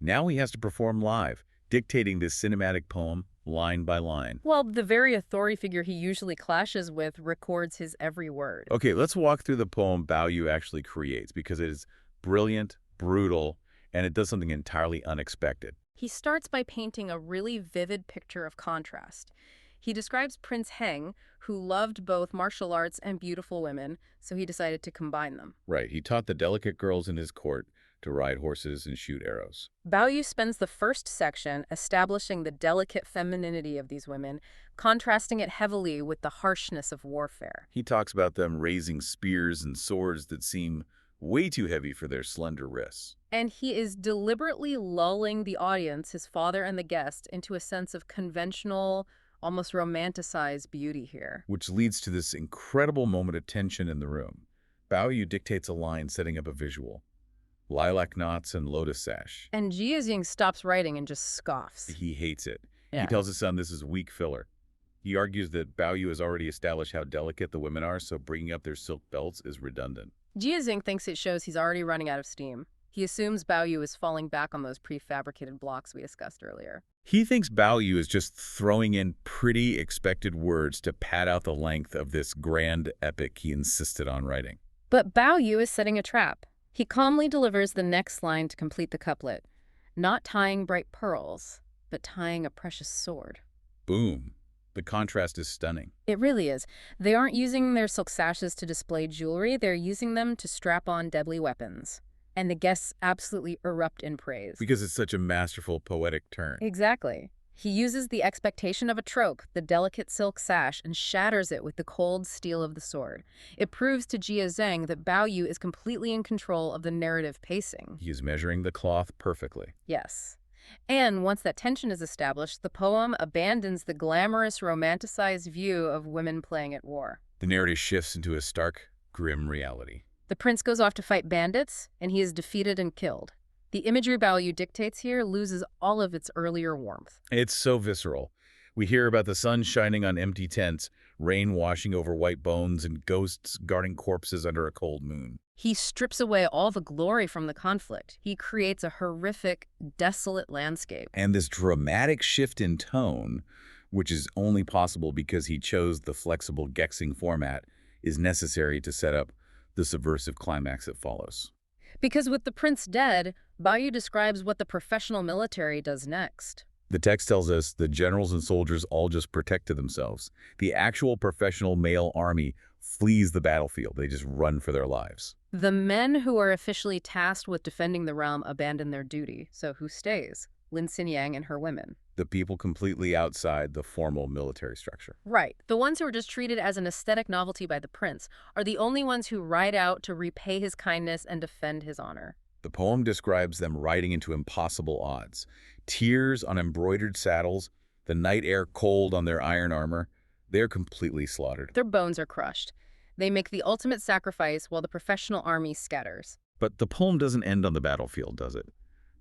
Now he has to perform live, dictating this cinematic poem line by line. Well, the very authority figure he usually clashes with records his every word. Okay, let's walk through the poem Baoyu actually creates, because it is brilliant, brutal, and it does something entirely unexpected. He starts by painting a really vivid picture of contrast. He describes Prince Heng, who loved both martial arts and beautiful women, so he decided to combine them. Right, he taught the delicate girls in his court to ride horses and shoot arrows. Baoyu spends the first section establishing the delicate femininity of these women, contrasting it heavily with the harshness of warfare. He talks about them raising spears and swords that seem way too heavy for their slender wrists. And he is deliberately lulling the audience, his father and the guest, into a sense of conventional, almost romanticized beauty here. Which leads to this incredible moment of tension in the room. Baoyu dictates a line setting up a visual. Lilac knots and lotus sash. And Jia stops writing and just scoffs. He hates it. Yeah. He tells his son this is weak filler. He argues that Baoyu has already established how delicate the women are, so bringing up their silk belts is redundant. Jia thinks it shows he's already running out of steam. He assumes Baoyu is falling back on those prefabricated blocks we discussed earlier. He thinks Baoyu is just throwing in pretty expected words to pad out the length of this grand epic he insisted on writing. But Baoyu is setting a trap. He calmly delivers the next line to complete the couplet. Not tying bright pearls, but tying a precious sword. Boom. The contrast is stunning. It really is. They aren't using their silk sashes to display jewelry. They're using them to strap on deadly weapons. And the guests absolutely erupt in praise. Because it's such a masterful poetic turn. Exactly. He uses the expectation of a trope, the delicate silk sash, and shatters it with the cold steel of the sword. It proves to Jia that Baoyu is completely in control of the narrative pacing. He is measuring the cloth perfectly. Yes. And once that tension is established, the poem abandons the glamorous, romanticized view of women playing at war. The narrative shifts into a stark, grim reality. The prince goes off to fight bandits, and he is defeated and killed. The imagery Baoyu dictates here loses all of its earlier warmth. It's so visceral. We hear about the sun shining on empty tents, rain washing over white bones, and ghosts guarding corpses under a cold moon. He strips away all the glory from the conflict. He creates a horrific, desolate landscape. And this dramatic shift in tone, which is only possible because he chose the flexible Gexing format, is necessary to set up the subversive climax that follows. Because with the prince dead, Baoyu describes what the professional military does next. The text tells us the generals and soldiers all just protected themselves. The actual professional male army flees the battlefield. They just run for their lives. The men who are officially tasked with defending the realm abandon their duty. So who stays? Lin Xinyang and her women. The people completely outside the formal military structure. Right. The ones who are just treated as an aesthetic novelty by the prince are the only ones who ride out to repay his kindness and defend his honor. The poem describes them riding into impossible odds. Tears on embroidered saddles, the night air cold on their iron armor. They're completely slaughtered. Their bones are crushed. They make the ultimate sacrifice while the professional army scatters. But the poem doesn't end on the battlefield, does it?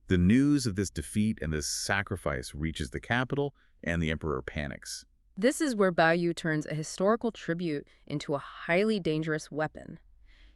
The news of this defeat and this sacrifice reaches the capital, and the emperor panics. This is where Baoyu turns a historical tribute into a highly dangerous weapon.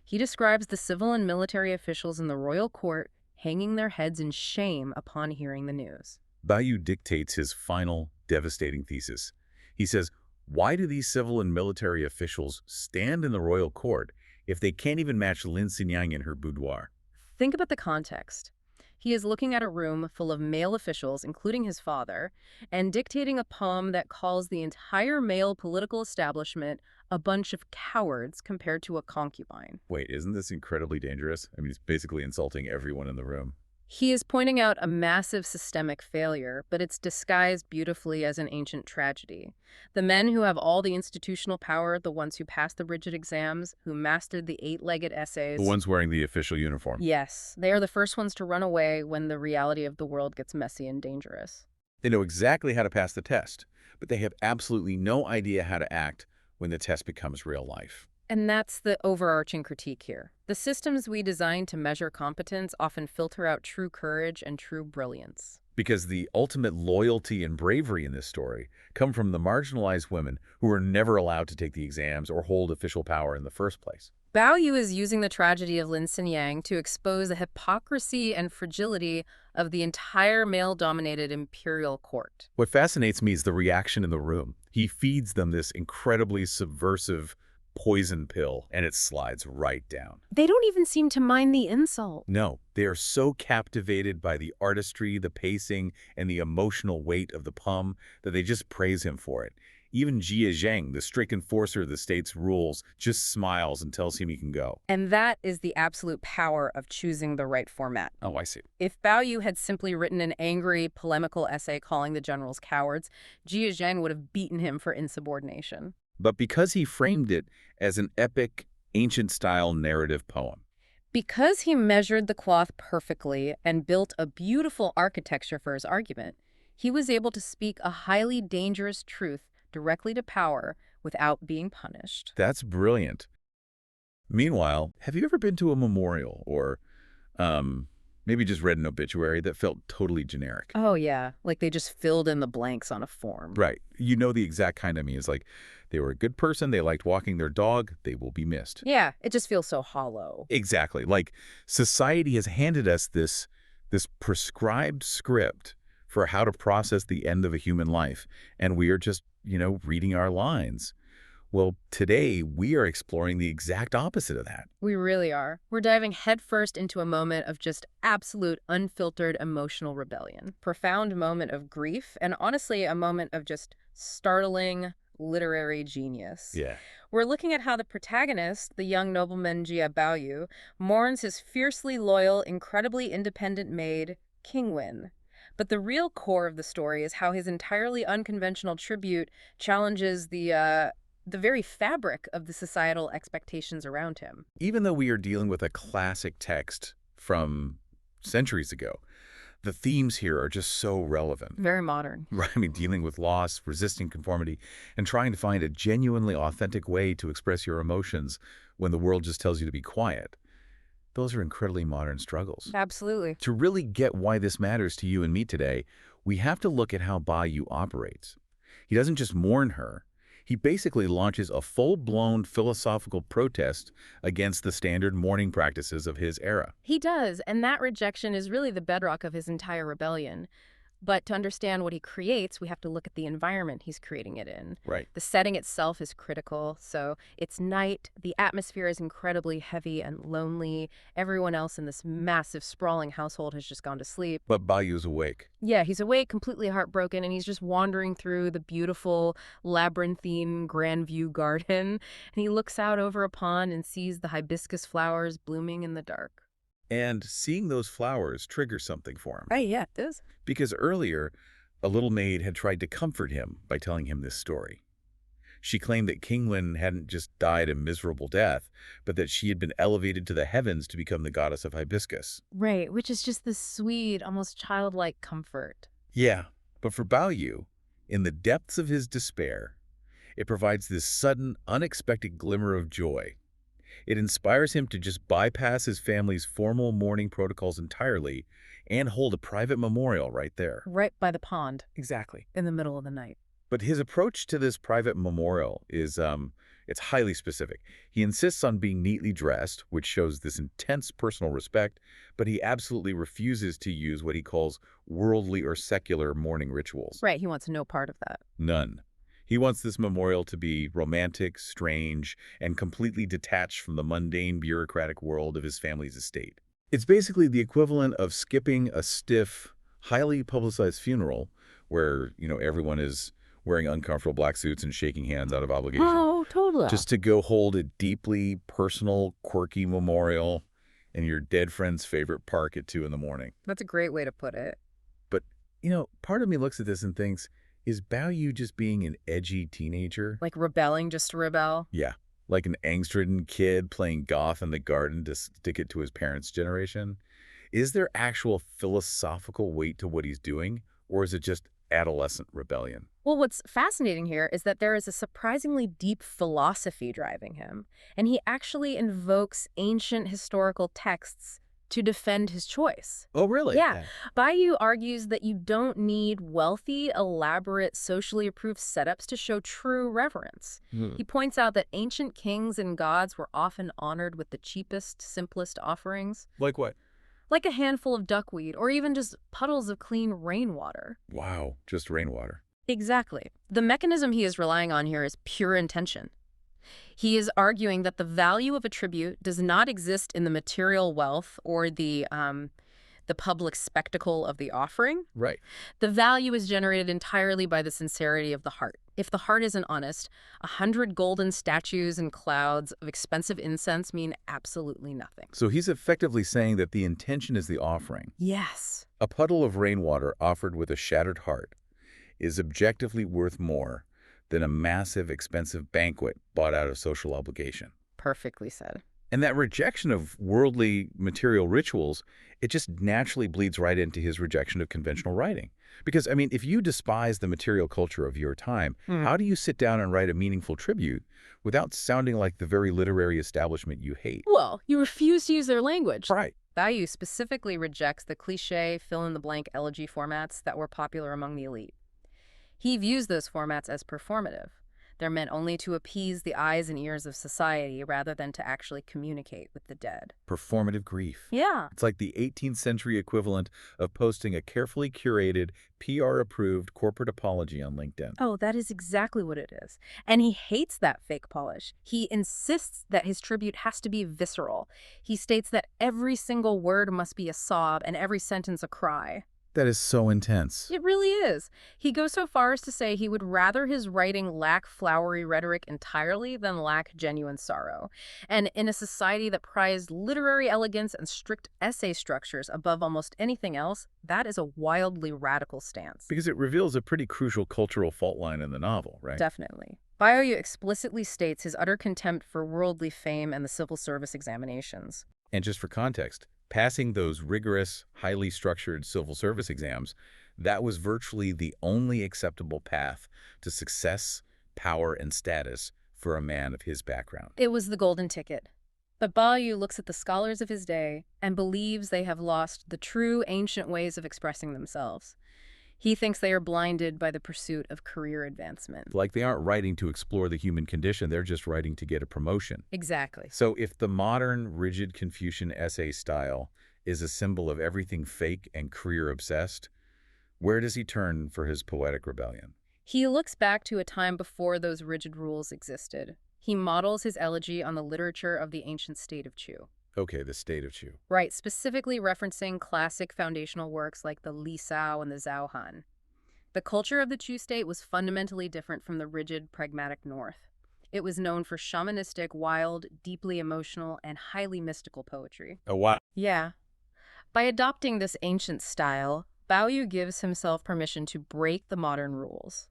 He describes the civil and military officials in the royal court hanging their heads in shame upon hearing the news. Baoyu dictates his final, devastating thesis. He says, why do these civil and military officials stand in the royal court if they can't even match Lin Xinyang in her boudoir? Think about the context. He is looking at a room full of male officials, including his father, and dictating a poem that calls the entire male political establishment a bunch of cowards compared to a concubine. Wait, isn't this incredibly dangerous? I mean, he's basically insulting everyone in the room. He is pointing out a massive systemic failure, but it's disguised beautifully as an ancient tragedy. The men who have all the institutional power, the ones who passed the rigid exams, who mastered the 8-legged essays. The ones wearing the official uniform. Yes, they are the first ones to run away when the reality of the world gets messy and dangerous. They know exactly how to pass the test, but they have absolutely no idea how to act when the test becomes real life. And that's the overarching critique here. The systems we design to measure competence often filter out true courage and true brilliance. Because the ultimate loyalty and bravery in this story come from the marginalized women who were never allowed to take the exams or hold official power in the first place. Baoyu is using the tragedy of Lin Xinyang to expose the hypocrisy and fragility of the entire male-dominated imperial court. What fascinates me is the reaction in the room. He feeds them this incredibly subversive poison pill, and it slides right down. They don't even seem to mind the insult. No, they are so captivated by the artistry, the pacing, and the emotional weight of the poem that they just praise him for it. Even Jie Zheng, the strict enforcer of the state's rules, just smiles and tells him he can go. And that is the absolute power of choosing the right format. Oh, I see. If Baoyu had simply written an angry, polemical essay calling the generals cowards, Jie Zheng would have beaten him for insubordination. But because he framed it as an epic, ancient-style narrative poem. Because he measured the cloth perfectly and built a beautiful architecture for his argument, he was able to speak a highly dangerous truth directly to power without being punished. That's brilliant. Meanwhile, have you ever been to a memorial or maybe just read an obituary that felt totally generic? Oh, yeah. Like they just filled in the blanks on a form. Right. You know the exact kind I mean. It's like they were a good person, they liked walking their dog, they will be missed. Yeah, it just feels so hollow. Exactly. Like society has handed us this prescribed script for how to process the end of a human life, and we are just, reading our lines. Well, today we are exploring the exact opposite of that. We really are. We're diving headfirst into a moment of just absolute unfiltered emotional rebellion. Profound moment of grief, and honestly, a moment of just startling literary genius. Yeah. We're looking at how the protagonist, the young nobleman Jia Baoyu, mourns his fiercely loyal, incredibly independent maid, Qingwen. But the real core of the story is how his entirely unconventional tribute challenges the very fabric of the societal expectations around him. Even though we are dealing with a classic text from centuries ago, the themes here are just so relevant. Very modern. Right, I mean, dealing with loss, resisting conformity, and trying to find a genuinely authentic way to express your emotions when the world just tells you to be quiet. Those are incredibly modern struggles. Absolutely. To really get why this matters to you and me today, we have to look at how Baoyu operates. He doesn't just mourn her. He basically launches a full-blown philosophical protest against the standard mourning practices of his era. He does, and that rejection is really the bedrock of his entire rebellion. But to understand what he creates, we have to look at the environment he's creating it in. Right. The setting itself is critical. So it's night. The atmosphere is incredibly heavy and lonely. Everyone else in this massive, sprawling household has just gone to sleep. But Baoyu's awake. Yeah, he's awake, completely heartbroken, and he's just wandering through the beautiful, labyrinthine Grand View garden. And he looks out over a pond and sees the hibiscus flowers blooming in the dark. And seeing those flowers triggers something for him. Right, yeah, it does. Because earlier, a little maid had tried to comfort him by telling him this story. She claimed that Qingwen hadn't just died a miserable death, but that she had been elevated to the heavens to become the goddess of hibiscus. Right, which is just this sweet, almost childlike comfort. Yeah, but for Baoyu, in the depths of his despair, it provides this sudden, unexpected glimmer of joy. It inspires him to just bypass his family's formal mourning protocols entirely and hold a private memorial right there. Right by the pond, Exactly. in the middle of the night. But his approach to this private memorial is, it's highly specific. He insists on being neatly dressed, which shows this intense personal respect, but he absolutely refuses to use what he calls worldly or secular mourning rituals. Right, he wants no part of that. None. He wants this memorial to be romantic, strange, and completely detached from the mundane bureaucratic world of his family's estate. It's basically the equivalent of skipping a stiff, highly publicized funeral where, everyone is wearing uncomfortable black suits and shaking hands out of obligation. Oh, totally. Just to go hold a deeply personal, quirky memorial in your dead friend's favorite park at 2 in the morning. That's a great way to put it. But, part of me looks at this and thinks, is Baoyu just being an edgy teenager? Like rebelling just to rebel? Yeah, like an angst-ridden kid playing goth in the garden to stick it to his parents' generation? Is there actual philosophical weight to what he's doing, or is it just adolescent rebellion? Well, what's fascinating here is that there is a surprisingly deep philosophy driving him, and he actually invokes ancient historical texts to defend his choice. Oh, really? Yeah. Baoyu argues that you don't need wealthy, elaborate, socially approved setups to show true reverence. He points out that ancient kings and gods were often honored with the cheapest, simplest offerings. Like what? Like a handful of duckweed, or even just puddles of clean rainwater. Wow, just rainwater. Exactly. The mechanism he is relying on here is pure intention. He is arguing that the value of a tribute does not exist in the material wealth or the public spectacle of the offering. Right. The value is generated entirely by the sincerity of the heart. If the heart isn't honest, 100 golden statues and clouds of expensive incense mean absolutely nothing. So he's effectively saying that the intention is the offering. Yes. A puddle of rainwater offered with a shattered heart is objectively worth more than a massive, expensive banquet bought out of social obligation. Perfectly said. And that rejection of worldly material rituals, it just naturally bleeds right into his rejection of conventional writing. Because, if you despise the material culture of your time, how do you sit down and write a meaningful tribute without sounding like the very literary establishment you hate? Well, you refuse to use their language. Right. Baoyu specifically rejects the cliché fill-in-the-blank elegy formats that were popular among the elite. He views those formats as performative. They're meant only to appease the eyes and ears of society rather than to actually communicate with the dead. Performative grief. Yeah. It's like the 18th century equivalent of posting a carefully curated, PR-approved corporate apology on LinkedIn. Oh, that is exactly what it is. And he hates that fake polish. He insists that his tribute has to be visceral. He states that every single word must be a sob and every sentence a cry. That is so intense. It really is. He goes so far as to say he would rather his writing lack flowery rhetoric entirely than lack genuine sorrow. And in a society that prized literary elegance and strict essay structures above almost anything else, that is a wildly radical stance. Because it reveals a pretty crucial cultural fault line in the novel, right? Definitely. Baoyu explicitly states his utter contempt for worldly fame and the civil service examinations. And just for context, passing those rigorous, highly structured civil service exams, that was virtually the only acceptable path to success, power, and status for a man of his background. It was the golden ticket. But Baoyu looks at the scholars of his day and believes they have lost the true ancient ways of expressing themselves. He thinks they are blinded by the pursuit of career advancement. Like they aren't writing to explore the human condition, they're just writing to get a promotion. Exactly. So if the modern, rigid Confucian essay style is a symbol of everything fake and career-obsessed, where does he turn for his poetic rebellion? He looks back to a time before those rigid rules existed. He models his elegy on the literature of the ancient state of Chu. Okay, the state of Chu. Right, specifically referencing classic foundational works like the Li Sao and the Zhao Han. The culture of the Chu state was fundamentally different from the rigid, pragmatic North. It was known for shamanistic, wild, deeply emotional, and highly mystical poetry. Oh, wow. Yeah, By adopting this ancient style, Baoyu gives himself permission to break the modern rules.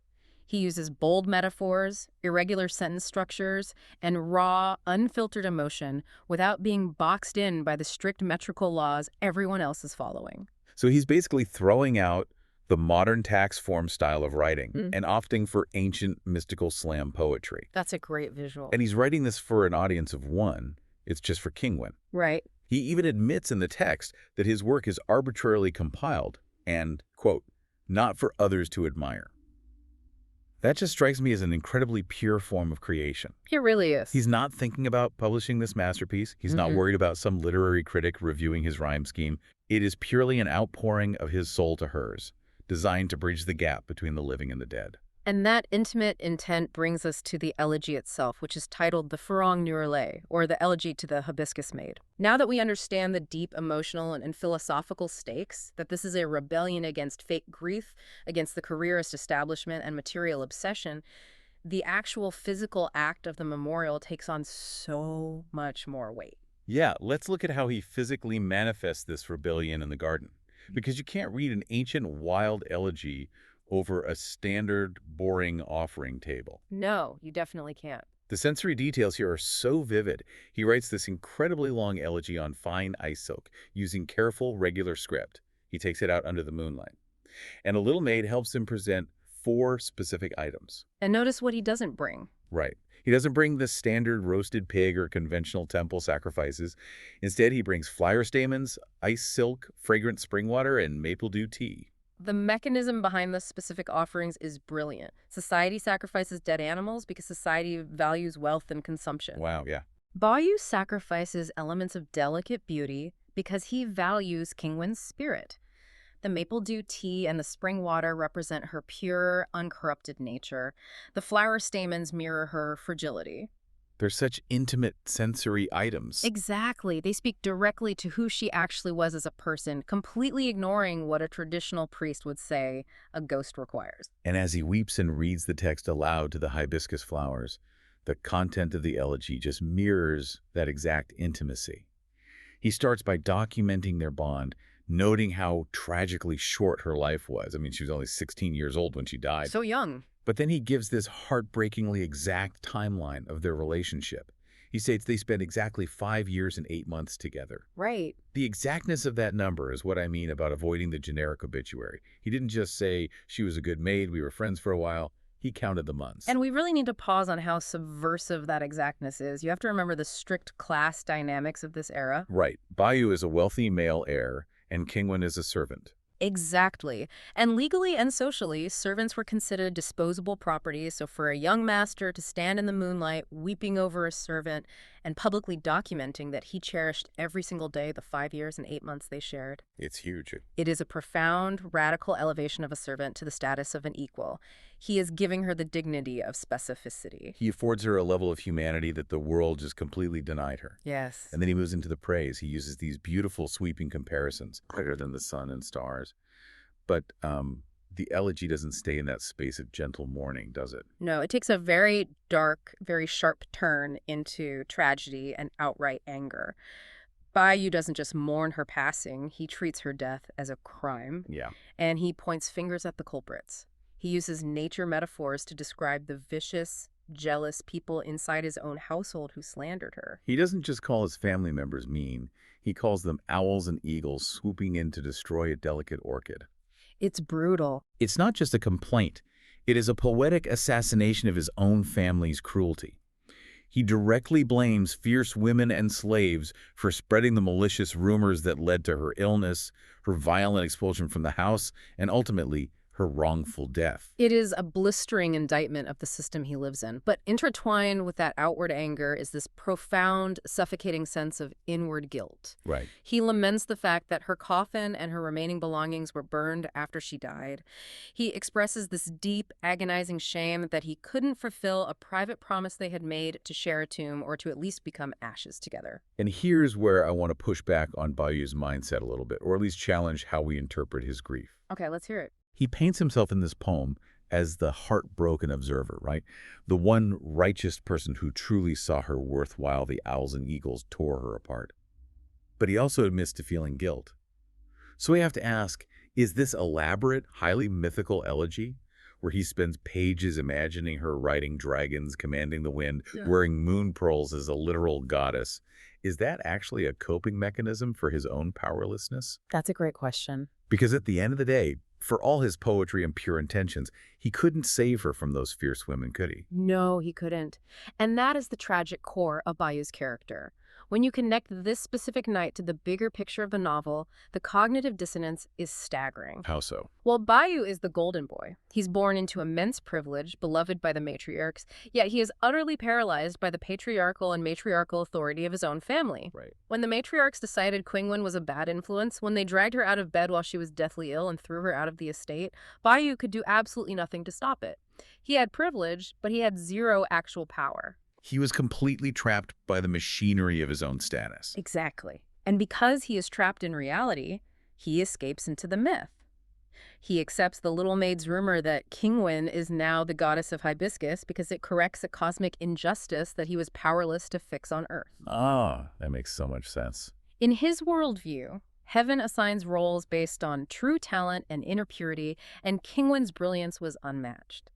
He uses bold metaphors, irregular sentence structures, and raw, unfiltered emotion without being boxed in by the strict metrical laws everyone else is following. So he's basically throwing out the modern tax form style of writing and opting for ancient mystical slam poetry. That's a great visual. And he's writing this for an audience of one. It's just for Qingwen. Right. He even admits in the text that his work is arbitrarily compiled and, quote, not for others to admire. That just strikes me as an incredibly pure form of creation. He really is. He's not thinking about publishing this masterpiece. He's not worried about some literary critic reviewing his rhyme scheme. It is purely an outpouring of his soul to hers, designed to bridge the gap between the living and the dead. And that intimate intent brings us to the elegy itself, which is titled the Farong Nurle, or the Elegy to the Hibiscus Maid. Now that we understand the deep emotional and philosophical stakes, that this is a rebellion against fake grief, against the careerist establishment and material obsession, the actual physical act of the memorial takes on so much more weight. Yeah, let's look at how he physically manifests this rebellion in the garden. Because you can't read an ancient wild elegy over a standard, boring offering table. No, you definitely can't. The sensory details here are so vivid. He writes this incredibly long elegy on fine ice silk, using careful, regular script. He takes it out under the moonlight. And a little maid helps him present 4 specific items. And notice what he doesn't bring. Right. He doesn't bring the standard roasted pig or conventional temple sacrifices. Instead, he brings flower stamens, ice silk, fragrant spring water, and maple dew tea. The mechanism behind the specific offerings is brilliant. Society sacrifices dead animals because society values wealth and consumption. Wow, yeah. Baoyu sacrifices elements of delicate beauty because he values Qingwen's spirit. The maple dew tea and the spring water represent her pure, uncorrupted nature. The flower stamens mirror her fragility. They're such intimate sensory items. Exactly. They speak directly to who she actually was as a person, completely ignoring what a traditional priest would say a ghost requires. And as he weeps and reads the text aloud to the hibiscus flowers, the content of the elegy just mirrors that exact intimacy. He starts by documenting their bond, noting how tragically short her life was. I mean, she was only 16 years old when she died. So young. But then he gives this heartbreakingly exact timeline of their relationship. He states they spent exactly 5 years and 8 months together. Right. The exactness of that number is what I mean about avoiding the generic obituary. He didn't just say she was a good maid, we were friends for a while. He counted the months. And we really need to pause on how subversive that exactness is. You have to remember the strict class dynamics of this era. Right. Baoyu is a wealthy male heir, and Qingwen is a servant. Exactly. And legally and socially, servants were considered disposable property, so for a young master to stand in the moonlight weeping over a servant and publicly documenting that he cherished every single day the 5 years and 8 months they shared. It's huge. It is a profound, radical elevation of a servant to the status of an equal. He is giving her the dignity of specificity. He affords her a level of humanity that the world just completely denied her. Yes. And then he moves into the praise. He uses these beautiful sweeping comparisons, brighter than the sun and stars. But the elegy doesn't stay in that space of gentle mourning, does it? No, it takes a very dark, very sharp turn into tragedy and outright anger. Baoyu doesn't just mourn her passing, he treats her death as a crime. Yeah. And he points fingers at the culprits. He uses nature metaphors to describe the vicious, jealous people inside his own household who slandered her. He doesn't just call his family members mean. He calls them owls and eagles swooping in to destroy a delicate orchid. It's brutal. It's not just a complaint. It is a poetic assassination of his own family's cruelty. He directly blames fierce women and slaves for spreading the malicious rumors that led to her illness, her violent expulsion from the house, and ultimately, her wrongful death. It is a blistering indictment of the system he lives in. But intertwined with that outward anger is this profound, suffocating sense of inward guilt. Right. He laments the fact that her coffin and her remaining belongings were burned after she died. He expresses this deep, agonizing shame that he couldn't fulfill a private promise they had made to share a tomb or to at least become ashes together. And here's where I want to push back on Baoyu's mindset a little bit, or at least challenge how we interpret his grief. Okay, let's hear it. He paints himself in this poem as the heartbroken observer, right? The one righteous person who truly saw her worth while the owls and eagles tore her apart. But he also admits to feeling guilt. So we have to ask, is this elaborate, highly mythical elegy, where he spends pages imagining her riding dragons, commanding the wind, wearing moon pearls as a literal goddess, is that actually a coping mechanism for his own powerlessness? That's a great question. Because at the end of the day, for all his poetry and pure intentions, he couldn't save her from those fierce women, could he? No, he couldn't. And that is the tragic core of Bayou's character. When you connect this specific night to the bigger picture of the novel, the cognitive dissonance is staggering. How so? Well, Baoyu is the golden boy. He's born into immense privilege, beloved by the matriarchs, yet he is utterly paralyzed by the patriarchal and matriarchal authority of his own family. Right. When the matriarchs decided Qingwen was a bad influence, when they dragged her out of bed while she was deathly ill and threw her out of the estate, Baoyu could do absolutely nothing to stop it. He had privilege, but he had zero actual power. He was completely trapped by the machinery of his own status. Exactly. And because he is trapped in reality, he escapes into the myth. He accepts the little maid's rumor that Qingwen is now the goddess of hibiscus because it corrects a cosmic injustice that he was powerless to fix on Earth. Ah, that makes so much sense. In his worldview, heaven assigns roles based on true talent and inner purity, and Qingwen's brilliance was unmatched.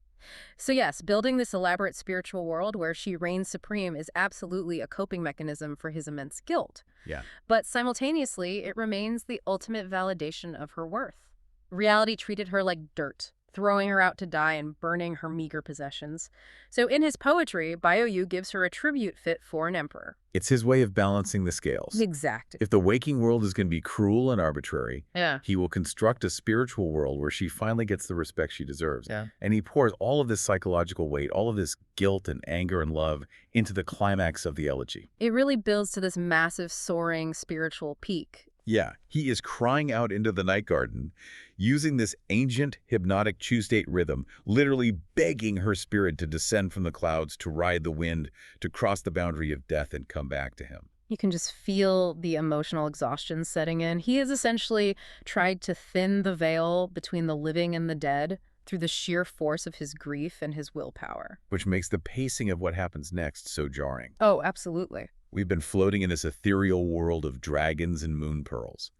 So yes, building this elaborate spiritual world where she reigns supreme is absolutely a coping mechanism for his immense guilt. Yeah. But simultaneously, it remains the ultimate validation of her worth. Reality treated her like dirt, throwing her out to die and burning her meager possessions. So in his poetry, Baoyu gives her a tribute fit for an emperor. It's his way of balancing the scales. Exactly. If the waking world is going to be cruel and arbitrary, Yeah. he will construct a spiritual world where she finally gets the respect she deserves. Yeah. And he pours all of this psychological weight, all of this guilt and anger and love into the climax of the elegy. It really builds to this massive, soaring spiritual peak. Yeah, he is crying out into the night garden, using this ancient hypnotic two-state rhythm, literally begging her spirit to descend from the clouds, to ride the wind, to cross the boundary of death and come back to him. You can just feel the emotional exhaustion setting in. He has essentially tried to thin the veil between the living and the dead through the sheer force of his grief and his willpower. Which makes the pacing of what happens next so jarring. Oh, absolutely. We've been floating in this ethereal world of dragons and moon pearls.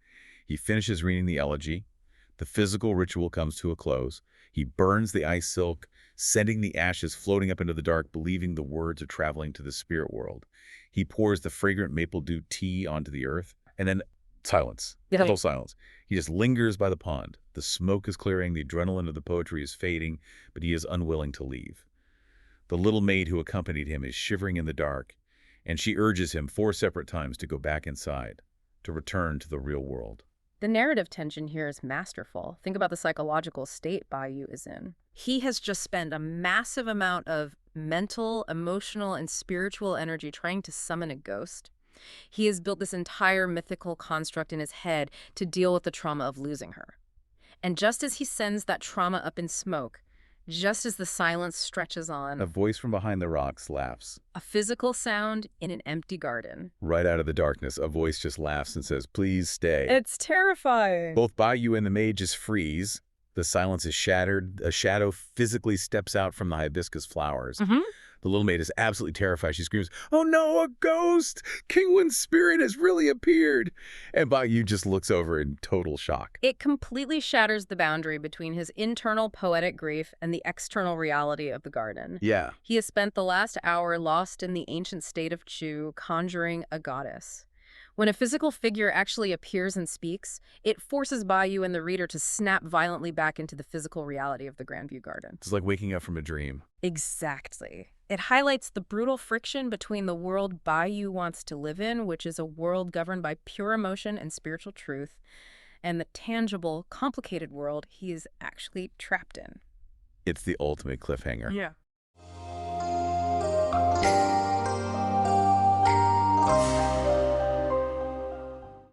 He finishes reading the elegy. The physical ritual comes to a close. He burns the ice silk, sending the ashes floating up into the dark, believing the words are traveling to the spirit world. He pours the fragrant maple dew tea onto the earth, and then silence, total silence. He just lingers by the pond. The smoke is clearing, the adrenaline of the poetry is fading, but he is unwilling to leave. The little maid who accompanied him is shivering in the dark, and she urges him 4 separate times to go back inside, to return to the real world. The narrative tension here is masterful. Think about the psychological state Baoyu is in. He has just spent a massive amount of mental, emotional, and spiritual energy trying to summon a ghost. He has built this entire mythical construct in his head to deal with the trauma of losing her. And just as he sends that trauma up in smoke, just as the silence stretches on, A voice from behind the rocks laughs. a physical sound in an empty garden. Right out of the darkness, a voice just laughs and says, "Please stay." It's terrifying. Both Baoyu and the maid just freeze. The silence is shattered. A shadow physically steps out from the hibiscus flowers. The little maid is absolutely terrified. She screams, "Oh no, a ghost! Qingwen's spirit has really appeared!" And Baoyu just looks over in total shock. It completely shatters the boundary between his internal poetic grief and the external reality of the garden. Yeah. He has spent the last hour lost in the ancient state of Chu, conjuring a goddess. When a physical figure actually appears and speaks, it forces Baoyu and the reader to snap violently back into the physical reality of the Grandview Garden. It's like waking up from a dream. Exactly. It highlights the brutal friction between the world Baoyu wants to live in, which is a world governed by pure emotion and spiritual truth, and the tangible, complicated world he is actually trapped in. It's the ultimate cliffhanger. Yeah.